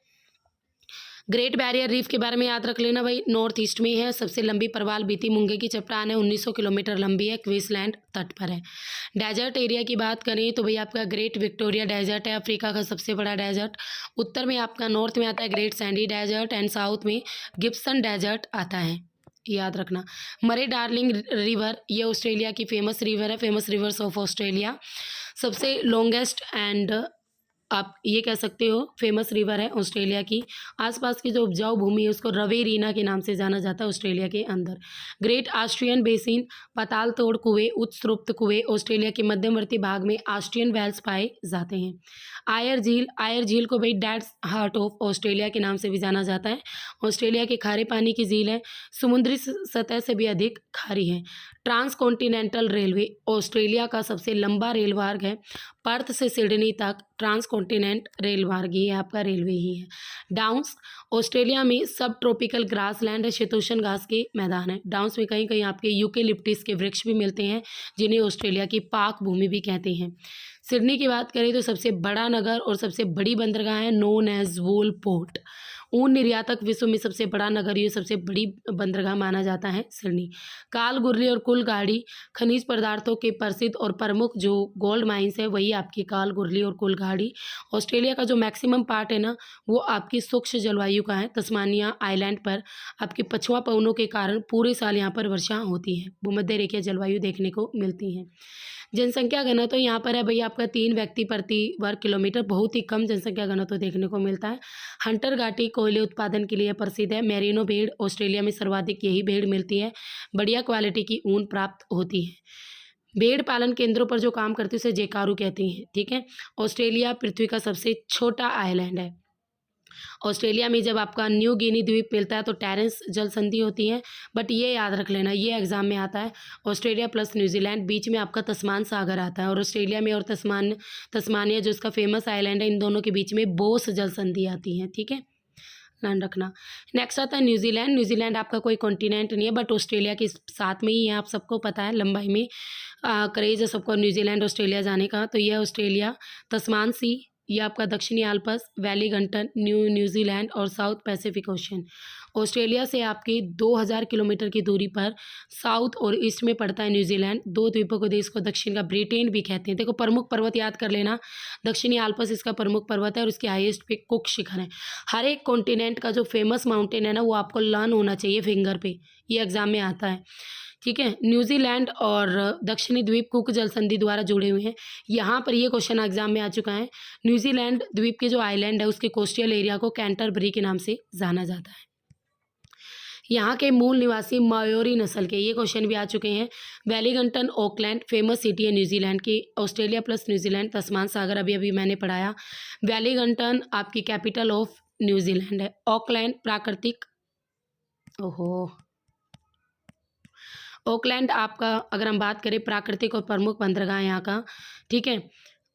ग्रेट बैरियर रीफ के बारे में याद रख लेना भाई, नॉर्थ ईस्ट में है। सबसे लंबी प्रवाल बीती मुंगे की चट्टान है, 1900 किलोमीटर लंबी है, क्वींसलैंड तट पर है। डेजर्ट एरिया की बात करें तो भाई आपका ग्रेट विक्टोरिया डेजर्ट है, अफ्रीका का सबसे बड़ा डेजर्ट। उत्तर में आपका नॉर्थ में आता है Great Sandy desert, and south में गिब्सन डेजर्ट आता है, याद रखना। मरे डार्लिंग रिवर, ये ऑस्ट्रेलिया की फेमस रिवर है, फेमस रिवर्स ऑफ ऑस्ट्रेलिया। सबसे लॉन्गेस्ट एंड आप ये कह सकते हो फेमस रिवर है ऑस्ट्रेलिया की। आसपास की जो उपजाऊ भूमि है उसको रवेरीना के नाम से जाना जाता है ऑस्ट्रेलिया के अंदर। ग्रेट ऑस्ट्रियन बेसिन, पाताल तोड़ कुएं, उत्सृप्त कुएं, ऑस्ट्रेलिया के मध्यवर्ती भाग में ऑस्ट्रियन वेल्स पाए जाते हैं। आयर झील को भाई डेड्स हार्ट ऑफ ऑस्ट्रेलिया के नाम से भी जाना जाता है। ऑस्ट्रेलिया के खारे पानी की झील है, समुद्री सतह से भी अधिक खारी है। ट्रांस कॉन्टिनेंटल रेलवे ऑस्ट्रेलिया का सबसे लंबा रेल मार्ग है, पर्थ से सिडनी तक ट्रांस कॉन्टिनेंट रेल मार्ग ही है, आपका रेलवे ही है। डाउन्स ऑस्ट्रेलिया में सब ट्रॉपिकल ग्रास लैंड है, शीतोष्ण घास के मैदान है। डाउन्स में कहीं कहीं आपके यूकेलिप्टिस के वृक्ष भी मिलते हैं, जिन्हें ऑस्ट्रेलिया की पाक भूमि भी कहते हैं। सिडनी की बात करें तो सबसे बड़ा नगर और सबसे बड़ी बंदरगाह है, नोन एज वूल पोर्ट। ऊन निर्यातक विश्व में सबसे बड़ा नगर, ये सबसे बड़ी बंदरगाह माना जाता है सिडनी। कालगुरली और कुलगाड़ी खनिज पदार्थों के प्रसिद्ध और प्रमुख जो गोल्ड माइंस है वही आपकी कालगुरली और कुलगाड़ी। ऑस्ट्रेलिया का जो मैक्सिमम पार्ट है ना वो आपकी शुष्क जलवायु का है। तस्मानिया आइलैंड पर आपकी पछुआ पवनों के कारण पूरे साल यहाँ पर वर्षा होती है, भूमध्य रेखीय जलवायु देखने को मिलती है। जनसंख्या घनत्व तो यहाँ पर है भाई आपका 3 व्यक्ति प्रति वर्ग किलोमीटर, बहुत ही कम जनसंख्या घनत्व देखने को मिलता है। हंटर घाटी कोयले उत्पादन के लिए प्रसिद्ध है। मेरिनो भेड़ ऑस्ट्रेलिया में सर्वाधिक यही भेड़ मिलती है, बढ़िया क्वालिटी की ऊन प्राप्त होती है। भेड़ पालन केंद्रों पर जो काम करते हैं उसे जेकारू कहते हैं। ठीक है। ऑस्ट्रेलिया पृथ्वी का सबसे छोटा आइलैंड है। ऑस्ट्रेलिया में जब आपका न्यू गिनी द्वीप मिलता है तो टेरेंस जल संधि होती है, बट ये याद रख लेना, ये एग्जाम में आता है। ऑस्ट्रेलिया प्लस न्यूजीलैंड, बीच में आपका तस्मान सागर आता है, और ऑस्ट्रेलिया में और तस्मानिया जो इसका फेमस आइलैंड है, इन दोनों के बीच में बोस जल संधि आती है। ठीक है, ध्यान रखना। नेक्स्ट आता है न्यूजीलैंड। न्यूजीलैंड आपका कोई कॉन्टिनेंट नहीं है, बट ऑस्ट्रेलिया के साथ में ही है, आप सबको पता है, लंबाई में क्रेज है सबको न्यूजीलैंड ऑस्ट्रेलिया जाने का। तो यह ऑस्ट्रेलिया, तस्मान सी, ये आपका दक्षिणी आल्प्स, वेलिंगटन, न्यूजीलैंड और साउथ पैसिफिक ओशन। ऑस्ट्रेलिया से आपकी 2000 किलोमीटर की दूरी पर साउथ और ईस्ट में पड़ता है न्यूजीलैंड। 2 द्वीपों के देश को दक्षिण का ब्रिटेन भी कहते हैं। देखो प्रमुख पर्वत याद कर लेना, दक्षिणी आल्प्स इसका प्रमुख पर्वत है और इसकी हाईएस्ट पिक कुक शिखर है। हर एक कॉन्टिनेंट का जो फेमस माउंटेन है ना वो आपको लर्न होना चाहिए फिंगर पे, ये एग्जाम में आता है। ठीक है। न्यूजीलैंड और दक्षिणी द्वीप कुक जल संधि द्वारा जुड़े हुए हैं। यहाँ पर ये क्वेश्चन एग्जाम में आ चुका है। न्यूजीलैंड द्वीप के जो आइलैंड है उसके कोस्टल एरिया को कैंटरबरी के नाम से जाना जाता है। यहाँ के मूल निवासी मायोरी नस्ल के, ये क्वेश्चन भी आ चुके हैं। वेलिंगटन ऑकलैंड फेमस सिटी है न्यूजीलैंड की। ऑस्ट्रेलिया प्लस न्यूजीलैंड, तस्मान सागर अभी अभी मैंने पढ़ाया। वेलिंगटन आपकी कैपिटल ऑफ न्यूजीलैंड है। ऑकलैंड प्राकृतिक, ओहो, ऑकलैंड आपका अगर हम बात करें प्राकृतिक और प्रमुख बंदरगाह यहाँ का, ठीक है।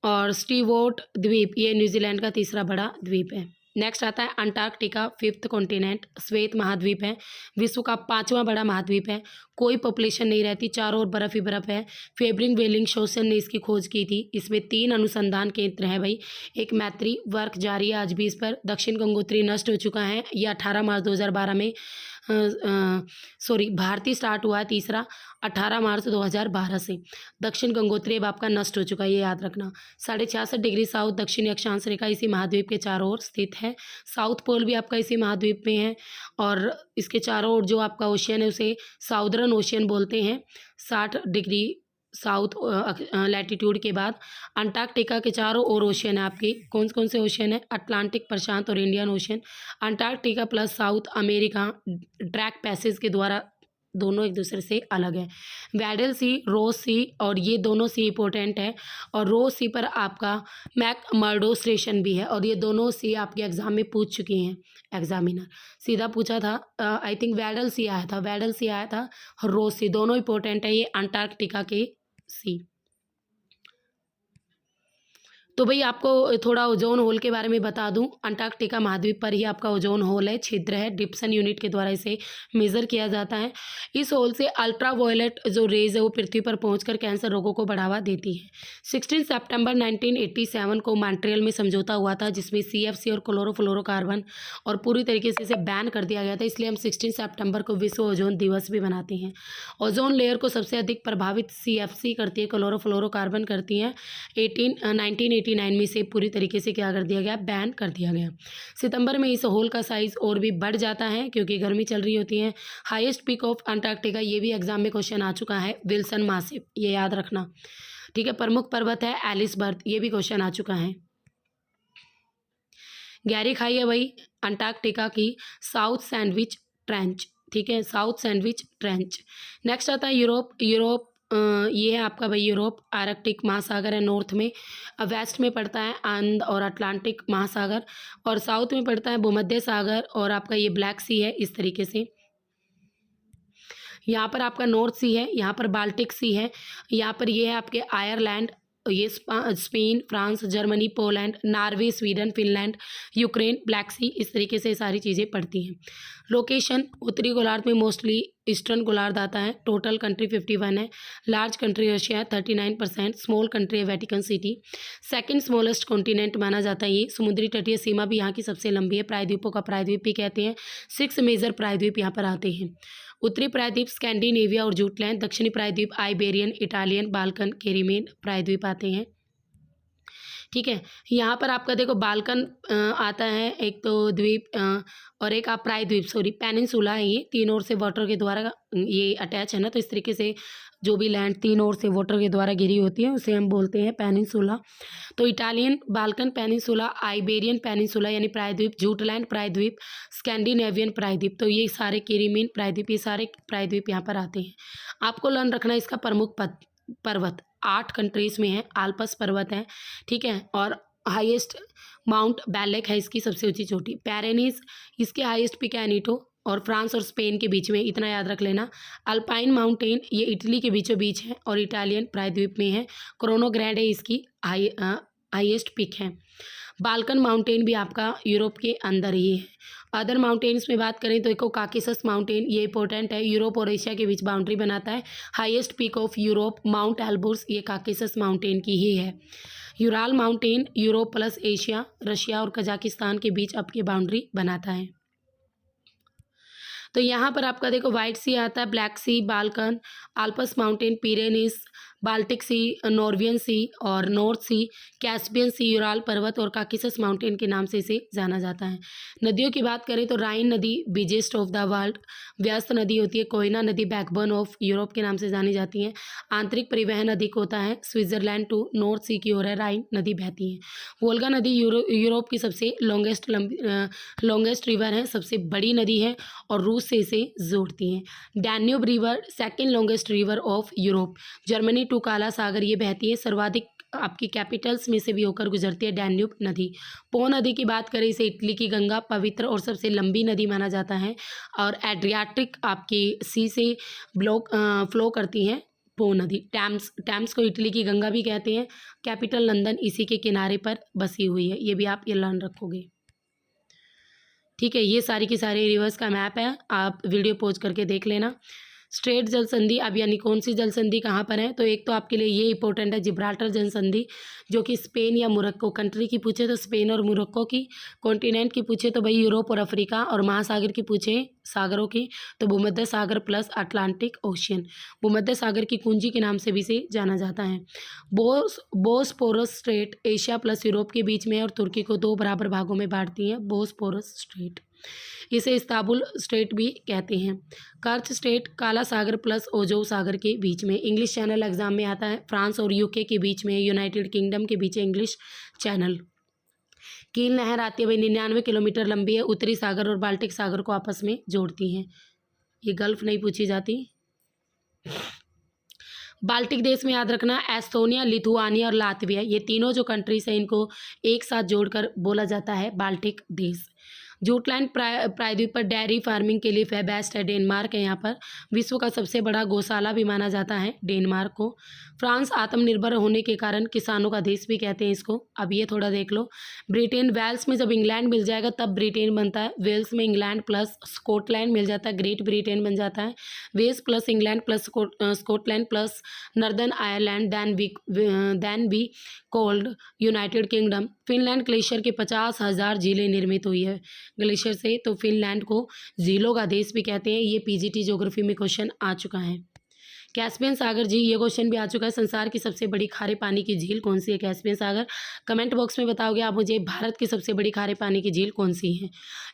और स्टीवोर्ट द्वीप ये न्यूजीलैंड का तीसरा बड़ा द्वीप है। नेक्स्ट आता है अंटार्कटिका, फिफ्थ कॉन्टिनेंट, श्वेत महाद्वीप है, विश्व का पांचवा बड़ा महाद्वीप है, कोई पॉपुलेशन नहीं रहती, चारों ओर बर्फ ही बर्फ है। फेब्रिंग वेलिंगशोसन ने इसकी खोज की थी। इसमें 3 अनुसंधान केंद्र हैं भाई। एक मैत्री वर्क जारी है आज भी इस पर। दक्षिण गंगोत्री नष्ट हो चुका है, यह 18 मार्च 2012 में भारतीय स्टार्ट हुआ है। तीसरा 18 मार्च 2012 से दक्षिण गंगोत्री अब आपका नष्ट हो चुका है, ये याद रखना। 66.5 डिग्री साउथ दक्षिणी अक्षांश रेखा इसी महाद्वीप के चारों ओर स्थित है। साउथ पोल भी आपका इसी महाद्वीप में है और इसके चारों ओर जो आपका ओशियन है उसे साउदर्न ओशियन बोलते हैं। 60 डिग्री साउथ लैटिट्यूड के बाद अंटार्कटिका के चारों ओर ओशियन है आपके। कौन कौन से ओशियन है? अटलांटिक, प्रशांत और Indian Ocean. Antarctica plus South America Drake Passage के द्वारा दोनों एक दूसरे से अलग है। वेडल सी, रोज सी, और ये दोनों सी इंपॉर्टेंट है। और रोज सी पर आपका मैकमर्डो स्टेशन भी है और ये दोनों सी आपके एग्जाम में पूछ चुकी हैं। एग्जामिनर सीधा पूछा था, आई थिंक वेडल सी आया था, वेडल सी आया था, रोज सी, दोनों इंपॉर्टेंट है ये अंटार्कटिका के सी। तो भाई आपको थोड़ा ओजोन होल के बारे में बता दूं। अंटार्कटिका महाद्वीप पर ही आपका ओजोन होल है, छिद्र है। डिप्सन यूनिट के द्वारा इसे मेज़र किया जाता है। इस होल से अल्ट्रावायलेट जो रेज है वो पृथ्वी पर पहुंचकर कैंसर रोगों को बढ़ावा देती है। 16 सितंबर 1987 को मॉन्ट्रियल में समझौता हुआ था जिसमें CFC और क्लोरोफ्लोरोकार्बन और पूरी तरीके से इसे बैन कर दिया गया था। इसलिए हम 16 सितंबर को विश्व ओजोन दिवस भी मनाते हैं। ओजोन लेयर को सबसे अधिक प्रभावित CFC करती है, क्लोरोफ्लोरोकार्बन करती है। 1989 में इसे पूरी तरीके से क्या कर दिया गया? बैन कर दिया गया। सितंबर में इस होल का साइज और भी बढ़ जाता है क्योंकि गर्मी चल रही होती है। हाईएस्ट पीक ऑफ अंटार्कटिका, ये भी एग्जाम में क्वेश्चन आ चुका है, विल्सन मासिव, ये याद रखना, ठीक है। प्रमुख पर्वत है एलिसबर्थ, ये भी क्वेश्चन आ चुका है। गहरी खाई है वही अंटार्कटिका की साउथ सैंडविच ट्रेंच, ठीक है, साउथ सैंडविच ट्रेंच। नेक्स्ट आता है यूरोप। ये है आपका भाई यूरोप। आर्कटिक महासागर है नॉर्थ में, वेस्ट में पड़ता है अंध और अटलांटिक महासागर, और साउथ में पड़ता है भूमध्य सागर और आपका ये ब्लैक सी है। इस तरीके से यहाँ पर आपका नॉर्थ सी है, यहाँ पर बाल्टिक सी है, यहाँ पर ये है आपके आयरलैंड, ये Spain, France, Germany, Poland, Norway, Sweden, Finland, Ukraine, Black Sea, इस तरीके से सारी चीज़ें पड़ती हैं। लोकेशन उत्तरी गोलार्ध में मोस्टली ईस्टर्न गोलार्ध आता है। टोटल कंट्री 51 है। लार्ज कंट्री रशिया है 39%। स्मॉल कंट्री है Vatican city. Second smallest continent माना जाता है ये। समुद्री तटीय सीमा भी यहाँ की सबसे लंबी है। प्रायद्वीपों का प्रायद्वीप भी कहते हैं। 6 मेजर प्रायद्वीप यहाँ पर आते हैं। उत्तरी प्रायद्वीप स्कैंडिनेविया और जूटलैंड, दक्षिणी प्रायद्वीप आइबेरियन, इटालियन, बाल्कन, कैरिबियन प्रायद्वीप आते हैं, ठीक है। यहाँ पर आपका देखो बाल्कन आता है, एक तो द्वीप और एक आप प्रायद्वीप, पेनिनसुला है ये। तीन ओर से वाटर के द्वारा ये अटैच है ना, तो इस तरीके से जो भी लैंड तीन ओर से वाटर के द्वारा घिरी होती है उसे हम बोलते हैं पेनिनसुला। तो Italian Balkan peninsula, Iberian peninsula यानी प्रायद्वीप, जूटलैंड प्रायद्वीप, स्कैंडिनेवियन प्रायद्वीप, तो ये सारे कैरिबियन प्रायद्वीप, ये सारे प्रायद्वीप यहाँ पर आते हैं। आपको लर्न रखना इसका प्रमुख पर्वत 8 कंट्रीज़ में है। आल्पस पर्वत है, ठीक है, और हाईएस्ट माउंट बैलेक है इसकी सबसे ऊंची चोटी। पैरेनीज इसके हाईएस्ट पिक है एनीटो, और फ्रांस और स्पेन के बीच में, इतना याद रख लेना। अल्पाइन माउंटेन ये इटली के बीचों बीच है और इटालियन प्रायद्वीप में है। क्रोनोग्रैंड है इसकी हाईएस्ट पिक है। बाल्कन माउंटेन भी आपका यूरोप के अंदर ही है। अदर माउंटेन्स में बात करें तो एक काकेसस माउंटेन, ये इंपॉर्टेंट है, यूरोप और एशिया के बीच बाउंड्री बनाता है। Highest peak of Europe mount Elbrus, ये काकेसस माउंटेन की ही है। Ural mountain Europe plus Asia, Russia और कजाकिस्तान के बीच आपकी बाउंड्री बनाता है। तो यहाँ पर आपका देखो वाइट सी आता है, Black Sea, Balkan, Alps mountain, Pyrenees, Baltic Sea, Norwegian Sea और North Sea, Caspian Sea, Ural पर्वत और काकेसस माउंटेन के नाम से इसे जाना जाता है। नदियों की बात करें तो राइन नदी बिगेस्ट ऑफ द वर्ल्ड, व्यस्त नदी होती है। कोयना नदी बैकबोन ऑफ यूरोप के नाम से जानी जाती है। आंतरिक परिवहन अधिक होता है। स्विट्जरलैंड टू नॉर्थ सी की ओर है राइन नदी बहती है। वोल्गा नदी यूरोप की सबसे लॉन्गेस्ट रिवर है, सबसे बड़ी नदी है और रूस से इसे जोड़ती है। Danube river second longest river of Europe, Germany to काला सागर ये बहती है। सर्वाधिक आपकी कैपिटल्स में से भी होकर गुजरती है डैन्यूब नदी। पो नदी की बात करें, इसे इटली की गंगा, पवित्र और सबसे लंबी नदी माना जाता है और एड्रियाटिक आपकी सी से फ्लो करती हैं पो नदी। टैम्स को इटली की गंगा भी कहते हैं। कैपिटल लंदन इसी के किनारे पर बसी हुई है, ये भी आप लर्न रखोगे। ठीक है, ये सारी की सारी रिवर्स का मैप है, आप वीडियो पॉज करके देख लेना। स्ट्रेट जल संधि अब यानी कौन सी जल संधि कहाँ पर है, तो एक तो आपके लिए ये इंपॉर्टेंट है जिब्राल्टर जल संधि, जो कि स्पेन या मोरक्को कंट्री की पूछे तो स्पेन और मोरक्को की, कॉन्टिनेंट की पूछे तो भाई यूरोप और अफ्रीका, और महासागर की पूछे सागरों की तो भूमध्य सागर प्लस अटलांटिक ओशियन। भूमध्य सागर की कुंजी के नाम से भी इसे जाना जाता है। Bosporus straight Asia plus Europe के बीच में और तुर्की को 2 बराबर भागों में बांटती है बोस्पोरस स्ट्रेट, इसे इस्तांबुल स्ट्रेट भी कहते हैं। कर्च स्ट्रेट काला सागर प्लस ओजो सागर के बीच में, इंग्लिश चैनल एग्जाम में आता है। फ्रांस और यूके के बीच में, यूनाइटेड किंगडम के बीच इंग्लिश चैनल। कील नहर आती है भाई 99 किलोमीटर लंबी है, उत्तरी सागर और बाल्टिक सागर को आपस में जोड़ती हैं। ये गल्फ नहीं पूछी जाती। बाल्टिक देश में याद रखना एस्तोनिया, लिथुआनिया और लातविया, ये तीनों जो कंट्रीज हैं इनको एक साथ जोड़कर बोला जाता है बाल्टिक देश। जूटलैंड प्रायद्वीप पर डेयरी फार्मिंग के लिए बेस्ट है, डेनमार्क है यहाँ पर। विश्व का सबसे बड़ा गौशाला भी माना जाता है डेनमार्क को। फ्रांस आत्मनिर्भर होने के कारण किसानों का देश भी कहते हैं इसको। अब ये थोड़ा देख लो। ब्रिटेन, वेल्स में जब इंग्लैंड मिल जाएगा तब ब्रिटेन बनता है। वेल्स में इंग्लैंड प्लस स्कॉटलैंड मिल जाता है, ग्रेट ब्रिटेन बन जाता है। Wales plus England plus Scotland plus Northern Ireland then be called United Kingdom. Finland glacier के 50,000 झीलें निर्मित हुई है ग्लेशियर से, तो फिनलैंड को झीलों का देश भी कहते हैं। ये पीजीटी ज्योग्राफी में क्वेश्चन आ चुका है। कैस्पियन सागर जी, ये क्वेश्चन भी आ चुका है। संसार की सबसे बड़ी खारे पानी की झील कौन सी है? कैस्पियन सागर। कमेंट बॉक्स में बताओगे आप मुझे भारत की सबसे बड़ी खारे पानी की झील कौन सी है?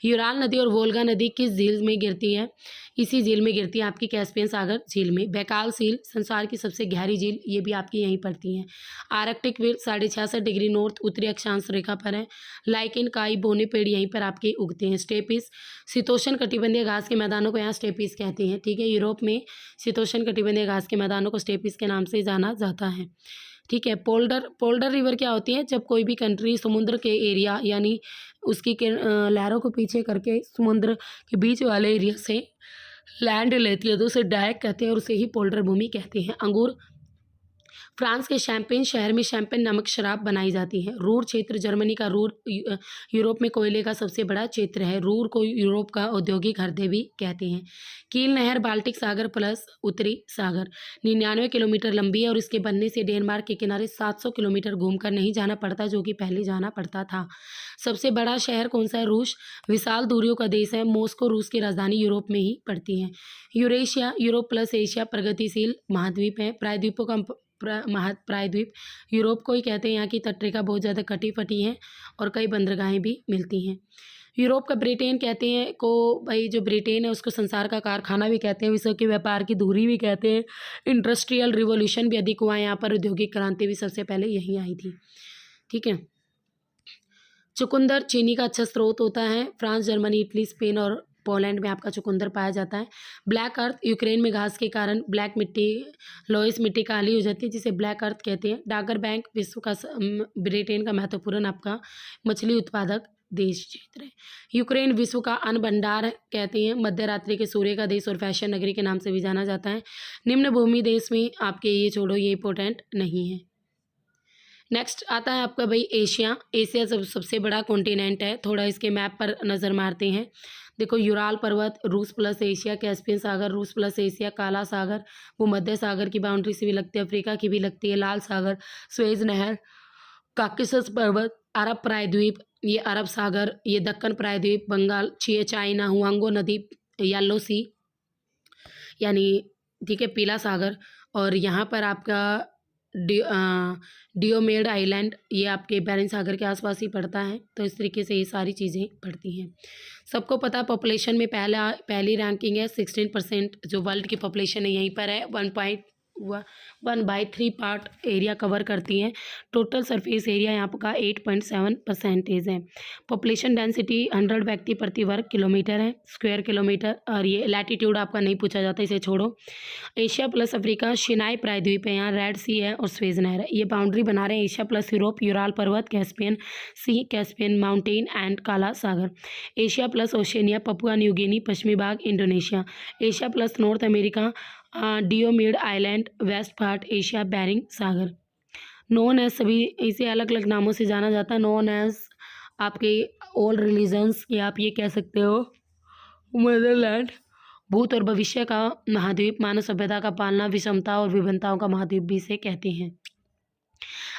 यूराल नदी और वोल्गा नदी किस झील में गिरती है? इसी झील में गिरती है आपकी कैस्पियन सागर झील में। बैकाल झील संसार की सबसे गहरी झील, ये भी आपकी यहीं पड़ती है। आर्कटिक विर्त 66.5 डिग्री नॉर्थ उत्तरी अक्षांश रेखा पर है। लाइकेन, काई, बोने पेड़ यहीं पर आपके उगते हैं। स्टेपिस शीतोष्ण कटिबंधीय घास के मैदानों को यहाँ स्टेपिस कहते हैं। ठीक है, यूरोप में शीतोष्ण कटिबंधीय घास के मैदानों को स्टेपिस के नाम से जाना जाता है। ठीक है, पोल्डर रिवर क्या होती है? जब कोई भी कंट्री समुद्र के एरिया यानी उसकी लहरों को पीछे करके समुद्र के बीच वाले एरिया से लैंड लेती है तो उसे डायक कहते हैं और उसे ही पोल्डर भूमि कहते हैं। अंगूर फ्रांस के शैम्पेन शहर में शैम्पेन नामक शराब बनाई जाती है। रूर क्षेत्र जर्मनी का, रूर यूरोप में कोयले का सबसे बड़ा क्षेत्र है। रूर को यूरोप का औद्योगिक हृदय भी कहते हैं। कील नहर बाल्टिक सागर प्लस उत्तरी सागर 99 किलोमीटर लंबी है और इसके बनने से डेनमार्क के किनारे 700 किलोमीटर घूमकर नहीं जाना पड़ता, जो कि पहले जाना पड़ता था। सबसे बड़ा शहर कौन सा है? रूस विशाल दूरियों का देश है। मॉस्को रूस की राजधानी यूरोप में ही पड़ती है। यूरेशिया यूरोप प्लस एशिया प्रगतिशील महाद्वीप है। प्रायद्वीपों का प्रायद्वीप यूरोप को ही कहते हैं। यहाँ की तटरेखा बहुत ज़्यादा कटी फटी है और कई बंदरगाहें भी मिलती हैं। यूरोप का ब्रिटेन कहते हैं को भाई, जो ब्रिटेन है उसको संसार का कारखाना भी कहते हैं, विश्व के व्यापार की धुरी भी कहते हैं। इंडस्ट्रियल रिवॉल्यूशन भी अधिक हुआ है यहाँ पर, औद्योगिक क्रांति भी सबसे पहले यहीं आई थी। ठीक है, चुकंदर चीनी का अच्छा स्रोत होता है। फ्रांस, जर्मनी, इटली, स्पेन और पोलैंड में आपका चुकंदर पाया जाता है। ब्लैक अर्थ यूक्रेन में घास के कारण ब्लैक मिट्टी, लोइस मिट्टी काली हो जाती है, जिसे ब्लैक अर्थ कहते हैं। डागर बैंक विश्व का ब्रिटेन का महत्वपूर्ण आपका मछली उत्पादक देश क्षेत्र है। यूक्रेन विश्व का अन्न भंडार कहते हैं। मध्य रात्रि के सूर्य का देश और फैशन नगरी के नाम से भी जाना जाता है। निम्न भूमि देश में आपके ये छोड़ो, ये इंपॉर्टेंट नहीं है। नेक्स्ट आता है आपका भाई एशिया। एशिया सबसे बड़ा कॉन्टिनेंट है। थोड़ा इसके मैप पर नज़र मारते हैं। देखो, यूराल पर्वत, रूस प्लस एशिया, कैस्पियन सागर, रूस प्लस एशिया, काला सागर, भूमध्य सागर की बाउंड्री से भी लगती है, अफ्रीका की भी लगती है, लाल सागर, स्वेज नहर, काकेशस पर्वत, अरब प्रायद्वीप, ये अरब सागर, ये दक्कन प्रायद्वीप, बंगाल, चाइना, हुआंगो नदी, येलो सी यानी ठीक है पीला सागर, और यहाँ पर आपका डियोमेड आइलैंड, ये आपके बैरन सागर के आसपास ही पड़ता है। तो इस तरीके से ये सारी चीज़ें पड़ती हैं। सबको पता पॉपुलेशन में पहली रैंकिंग है। 16% जो वर्ल्ड की पॉपुलेशन है यहीं पर है। 1/3 पार्ट एरिया कवर करती हैं। टोटल सरफेस एरिया यहाँ का 8.7% है। पॉपुलेशन डेंसिटी 100 व्यक्ति प्रति वर्ग किलोमीटर है, स्क्वायर किलोमीटर। और ये लैटिट्यूड आपका नहीं पूछा जाता, इसे छोड़ो। एशिया प्लस अफ्रीका शिनाई प्रायद्वीप है, यहाँ रेड सी है और स्वेज नहर है। ये बाउंड्री बना रहे हैं एशिया प्लस यूरोप, यूराल पर्वत, Caspian Sea, Caspian mountain and काला सागर। Asia plus Oceania, Papua New Guinea, पश्चिमी भाग Indonesia. Asia plus North America, Diomede Island, west part Asia, Bering सागर। नोन एज, सभी इसे अलग अलग नामों से जाना जाता है। नोन एज आपके ऑल रिलीजन्स, या आप ये कह सकते हो मदरलैंड। भूत और भविष्य का महाद्वीप, मानव सभ्यता का पालना, विषमता और विभिन्नताओं का महाद्वीप भी इसे कहते हैं।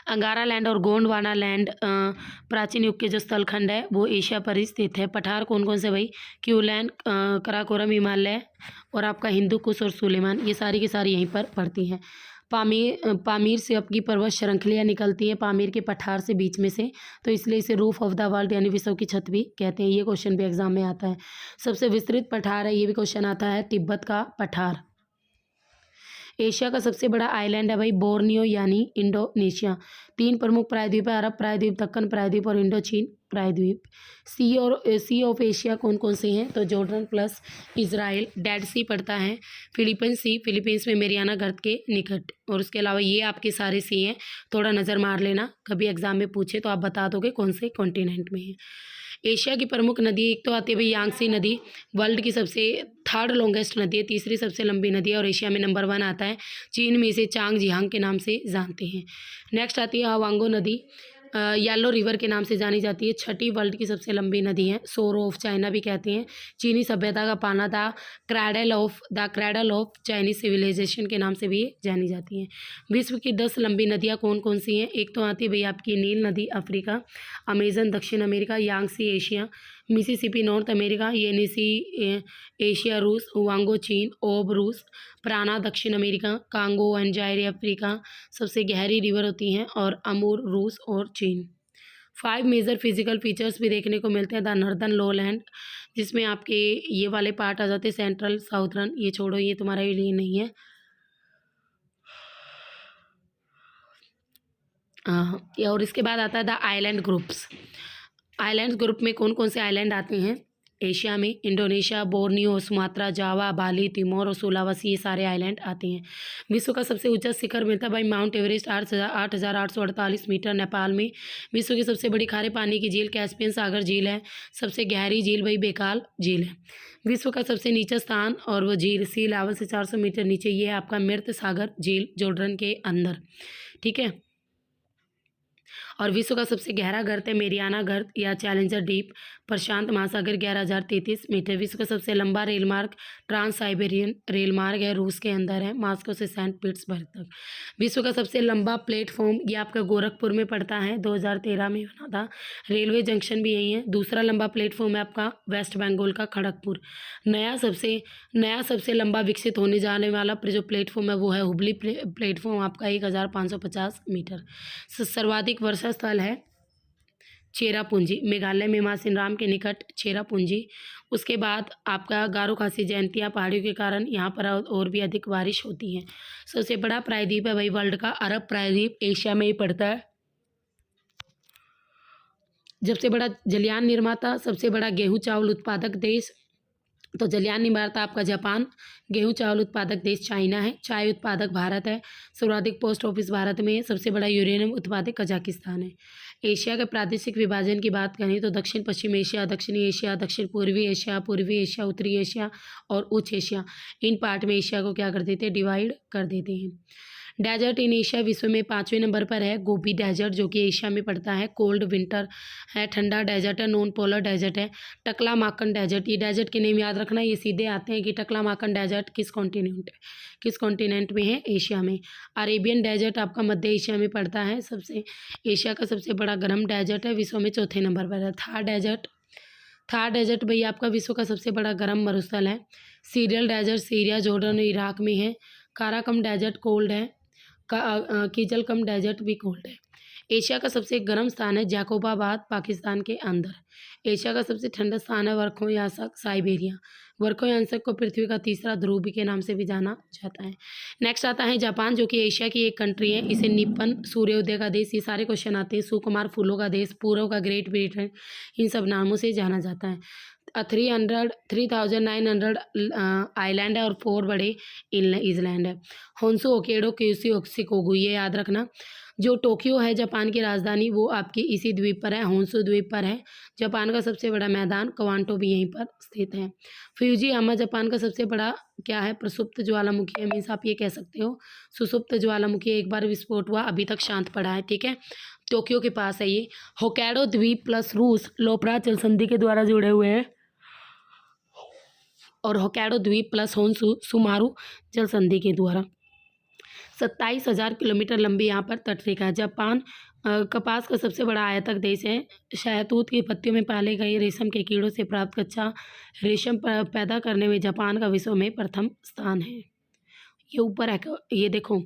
अंगारा लैंड और गोंडवाना लैंड प्राचीन युग के जो स्थलखंड है वो एशिया पर ही स्थित है। पठार कौन कौन से भाई? क्यूलैंड, कराकोरम, हिमालय और आपका हिंदू कुश और सुलेमान, ये सारी की सारी यहीं पर पड़ती हैं। पामीर से आपकी पर्वत श्रृंखलियाँ निकलती हैं, पामीर के पठार से बीच में से, तो इसलिए इसे रूफ ऑफ द वर्ल्ड यानी विश्व की छत भी कहते हैं। ये क्वेश्चन भी एग्जाम में आता है। सबसे विस्तृत पठार है, ये भी क्वेश्चन आता है, तिब्बत का पठार। एशिया का सबसे बड़ा आइलैंड है भाई बोर्नियो यानी इंडोनेशिया। 3 प्रमुख प्रायद्वीप है, अरब प्रायद्वीप, दक्कन प्रायद्वीप और इंडो चीन प्रायद्वीप। सी ऑफ एशिया कौन कौन से हैं? तो जॉर्डन प्लस इजराइल। डेड सी पड़ता है फिलीपींस सी, फिलीपींस में मेरियाना गर्त के निकट। और उसके अलावा ये आपके सारे सी हैं, थोड़ा नज़र मार लेना, कभी एग्जाम में पूछे तो आप बता दोगे कौन से कॉन्टिनेंट में है। एशिया की प्रमुख नदी एक तो आती है भाई यांगसी नदी, वर्ल्ड की सबसे 3rd लॉन्गेस्ट नदी है, तीसरी सबसे लंबी नदी है और एशिया में नंबर 1 आता है। चीन में इसे चांग जियांग के नाम से जानते हैं। नेक्स्ट आती है हवांगो नदी, येलो रिवर के नाम से जानी जाती है, 6ठी वर्ल्ड की सबसे लंबी नदी है। सोरो ऑफ चाइना भी कहते हैं। चीनी सभ्यता का पाना था, क्रैडल ऑफ चाइनीज सिविलाइजेशन के नाम से भी जानी जाती हैं। विश्व की 10 लंबी नदियाँ कौन कौन सी हैं? एक तो आती है भाई आपकी नील नदी अफ्रीका, अमेजन दक्षिण America, Yangtze Asia, Mississippi north America, Yenisei Asia रूस, वांगो चीन, ओब रूस, प्राना दक्षिण अमेरिका, कांगो एंड जायरे अफ्रीका सबसे गहरी रिवर होती हैं, और अमूर रूस और चीन। 5 मेजर फिजिकल फीचर्स भी देखने को मिलते हैं। द नॉर्दर्न लोलैंड, जिसमें आपके ये वाले पार्ट आ जाते हैं, सेंट्रल साउथर्न, ये छोड़ो, ये तुम्हारे लिए नहीं है। और इसके बाद आता है the island groups. Island group में कौन कौन से आइलैंड आते हैं? एशिया में इंडोनेशिया, बोर्नियो, सुमात्रा, जावा, बाली, तिमोर और सुलावासी, ये सारे आइलैंड आते हैं। विश्व का सबसे ऊंचा शिखर मिलता है भाई माउंट एवरेस्ट, 8,848 मीटर, नेपाल में। विश्व की सबसे बड़ी खारे पानी की झील कैस्पियन सागर झील है। सबसे गहरी झील भाई बेकाल झील है। विश्व का सबसे नीचा स्थान और वो झील सी लेवल से 400 मीटर नीचे, ये है आपका मृत सागर झील, जॉर्डन के अंदर, ठीक है। और विश्व का सबसे गहरा गर्त है मेरियाना गर्त या चैलेंजर डीप, प्रशांत महासागर, 11,033 मीटर। विश्व का सबसे लंबा रेलमार्ग ट्रांस साइबेरियन रेलमार्ग है, रूस के अंदर है, मॉस्को से सेंट पीटर्सबर्ग तक। विश्व का सबसे लंबा प्लेटफॉर्म ये आपका गोरखपुर में पड़ता है, 2013 में बना था। रेलवे जंक्शन भी यही है। दूसरा लंबा प्लेटफॉर्म है आपका वेस्ट बंगाल का खड़गपुर। नया सबसे लंबा विकसित होने जाने वाला जो प्लेटफॉर्म है वो है हुबली प्लेटफॉर्म, आपका 1,550 मीटर। सर्वाधिक वर्षा स्थल है चेरापूंजी, मेघालय में मासिनराम के निकट चेरापूंजी। उसके बाद आपका गारो खासी जयंतिया पहाड़ियों के कारण यहाँ पर और भी अधिक बारिश होती है। सबसे बड़ा प्रायद्वीप है भाई वर्ल्ड का अरब प्रायद्वीप, एशिया में ही पड़ता है। सबसे बड़ा जलयान निर्माता, सबसे बड़ा गेहूं चावल उत्पादक देश, तो जलयान निर्माता आपका जापान, गेहूं चावल उत्पादक देश चाइना है, चाय उत्पादक भारत है, सर्वाधिक पोस्ट ऑफिस भारत में है, सबसे बड़ा यूरेनियम उत्पादक कजाकिस्तान है। एशिया के प्रादेशिक विभाजन की बात करें तो दक्षिण पश्चिम एशिया, दक्षिणी एशिया, दक्षिण पूर्वी एशिया, उत्तरी एशिया और उच्च एशिया, इन पार्ट में एशिया को क्या कर देते हैं? डिवाइड कर देते हैं। डेजर्ट इन एशिया विश्व में 5वें नंबर पर है गोबी डेजर्ट, जो कि एशिया में पड़ता है। कोल्ड विंटर है, ठंडा डेजर्ट है, नॉन पोलर डेजर्ट है। टकला माकन डेजर्ट, ये डेजर्ट के नेम याद रखना, ये सीधे आते हैं कि टकला माकन डेजर्ट किस कॉन्टिनेंट में है? एशिया में। अरेबियन डेजर्ट आपका मध्य एशिया में पड़ता है, एशिया का सबसे बड़ा गर्म डेजर्ट है, विश्व में 4थे नंबर पर है। थार डेजर्ट भैया आपका विश्व का सबसे बड़ा गर्म मरुस्थल है। सीरियल डेजर्ट सीरिया, जॉर्डन और इराक में है। काराकम डेजर्ट कोल्ड है, कीजलकम डेजर्ट भी कोल्ड है। एशिया का सबसे गर्म स्थान है जैकोबाबाद, पाकिस्तान के अंदर। एशिया का सबसे ठंडा स्थान है वर्खोयांसक, साइबेरिया। वर्खोयांसक को पृथ्वी का तीसरा ध्रुव भी के नाम से भी जाना जाता है। नेक्स्ट आता है जापान, जो कि एशिया की एक कंट्री है। इसे निप्पन, सूर्योदय का देश, ये सारे क्वेश्चन आते हैं। सुकुमार, फूलों का देश, पूर्व का ग्रेट ब्रिटेन, इन सब नामों से जाना जाता है। 3900 आइलैंड है और 4 बड़े इसलैंड है। होन्शु, होक्काइडो, क्यूशू, शिकोकू, ये याद रखना। जो टोक्यो है जापान की राजधानी, वो आपकी इसी द्वीप पर है, होन्शु द्वीप पर है। जापान का सबसे बड़ा मैदान क्वांटो भी यहीं पर स्थित है। फ्यूजियामा जापान का सबसे बड़ा क्या है, प्रसुप्त ज्वालामुखी है। मीन्स आप ये कह सकते हो सुसुप्त ज्वालामुखी, एक बार विस्फोट हुआ, अभी तक शांत पड़ा है, ठीक है। टोक्यो के पास है ये। होक्काइडो द्वीप प्लस रूस लोपराज जल संधि के द्वारा जुड़े हुए हैं, और होक्काइडो द्वीप प्लस होन्शु सुमारू जल संधि के द्वारा। 27,000 किलोमीटर लंबी यहाँ पर तटरेखा है। जापान कपास का सबसे बड़ा आयातक देश है। शहतूत की पत्तियों में पाले गए रेशम के कीड़ों से प्राप्त कच्चा रेशम पैदा करने में जापान का विश्व में प्रथम स्थान है। ये देखो,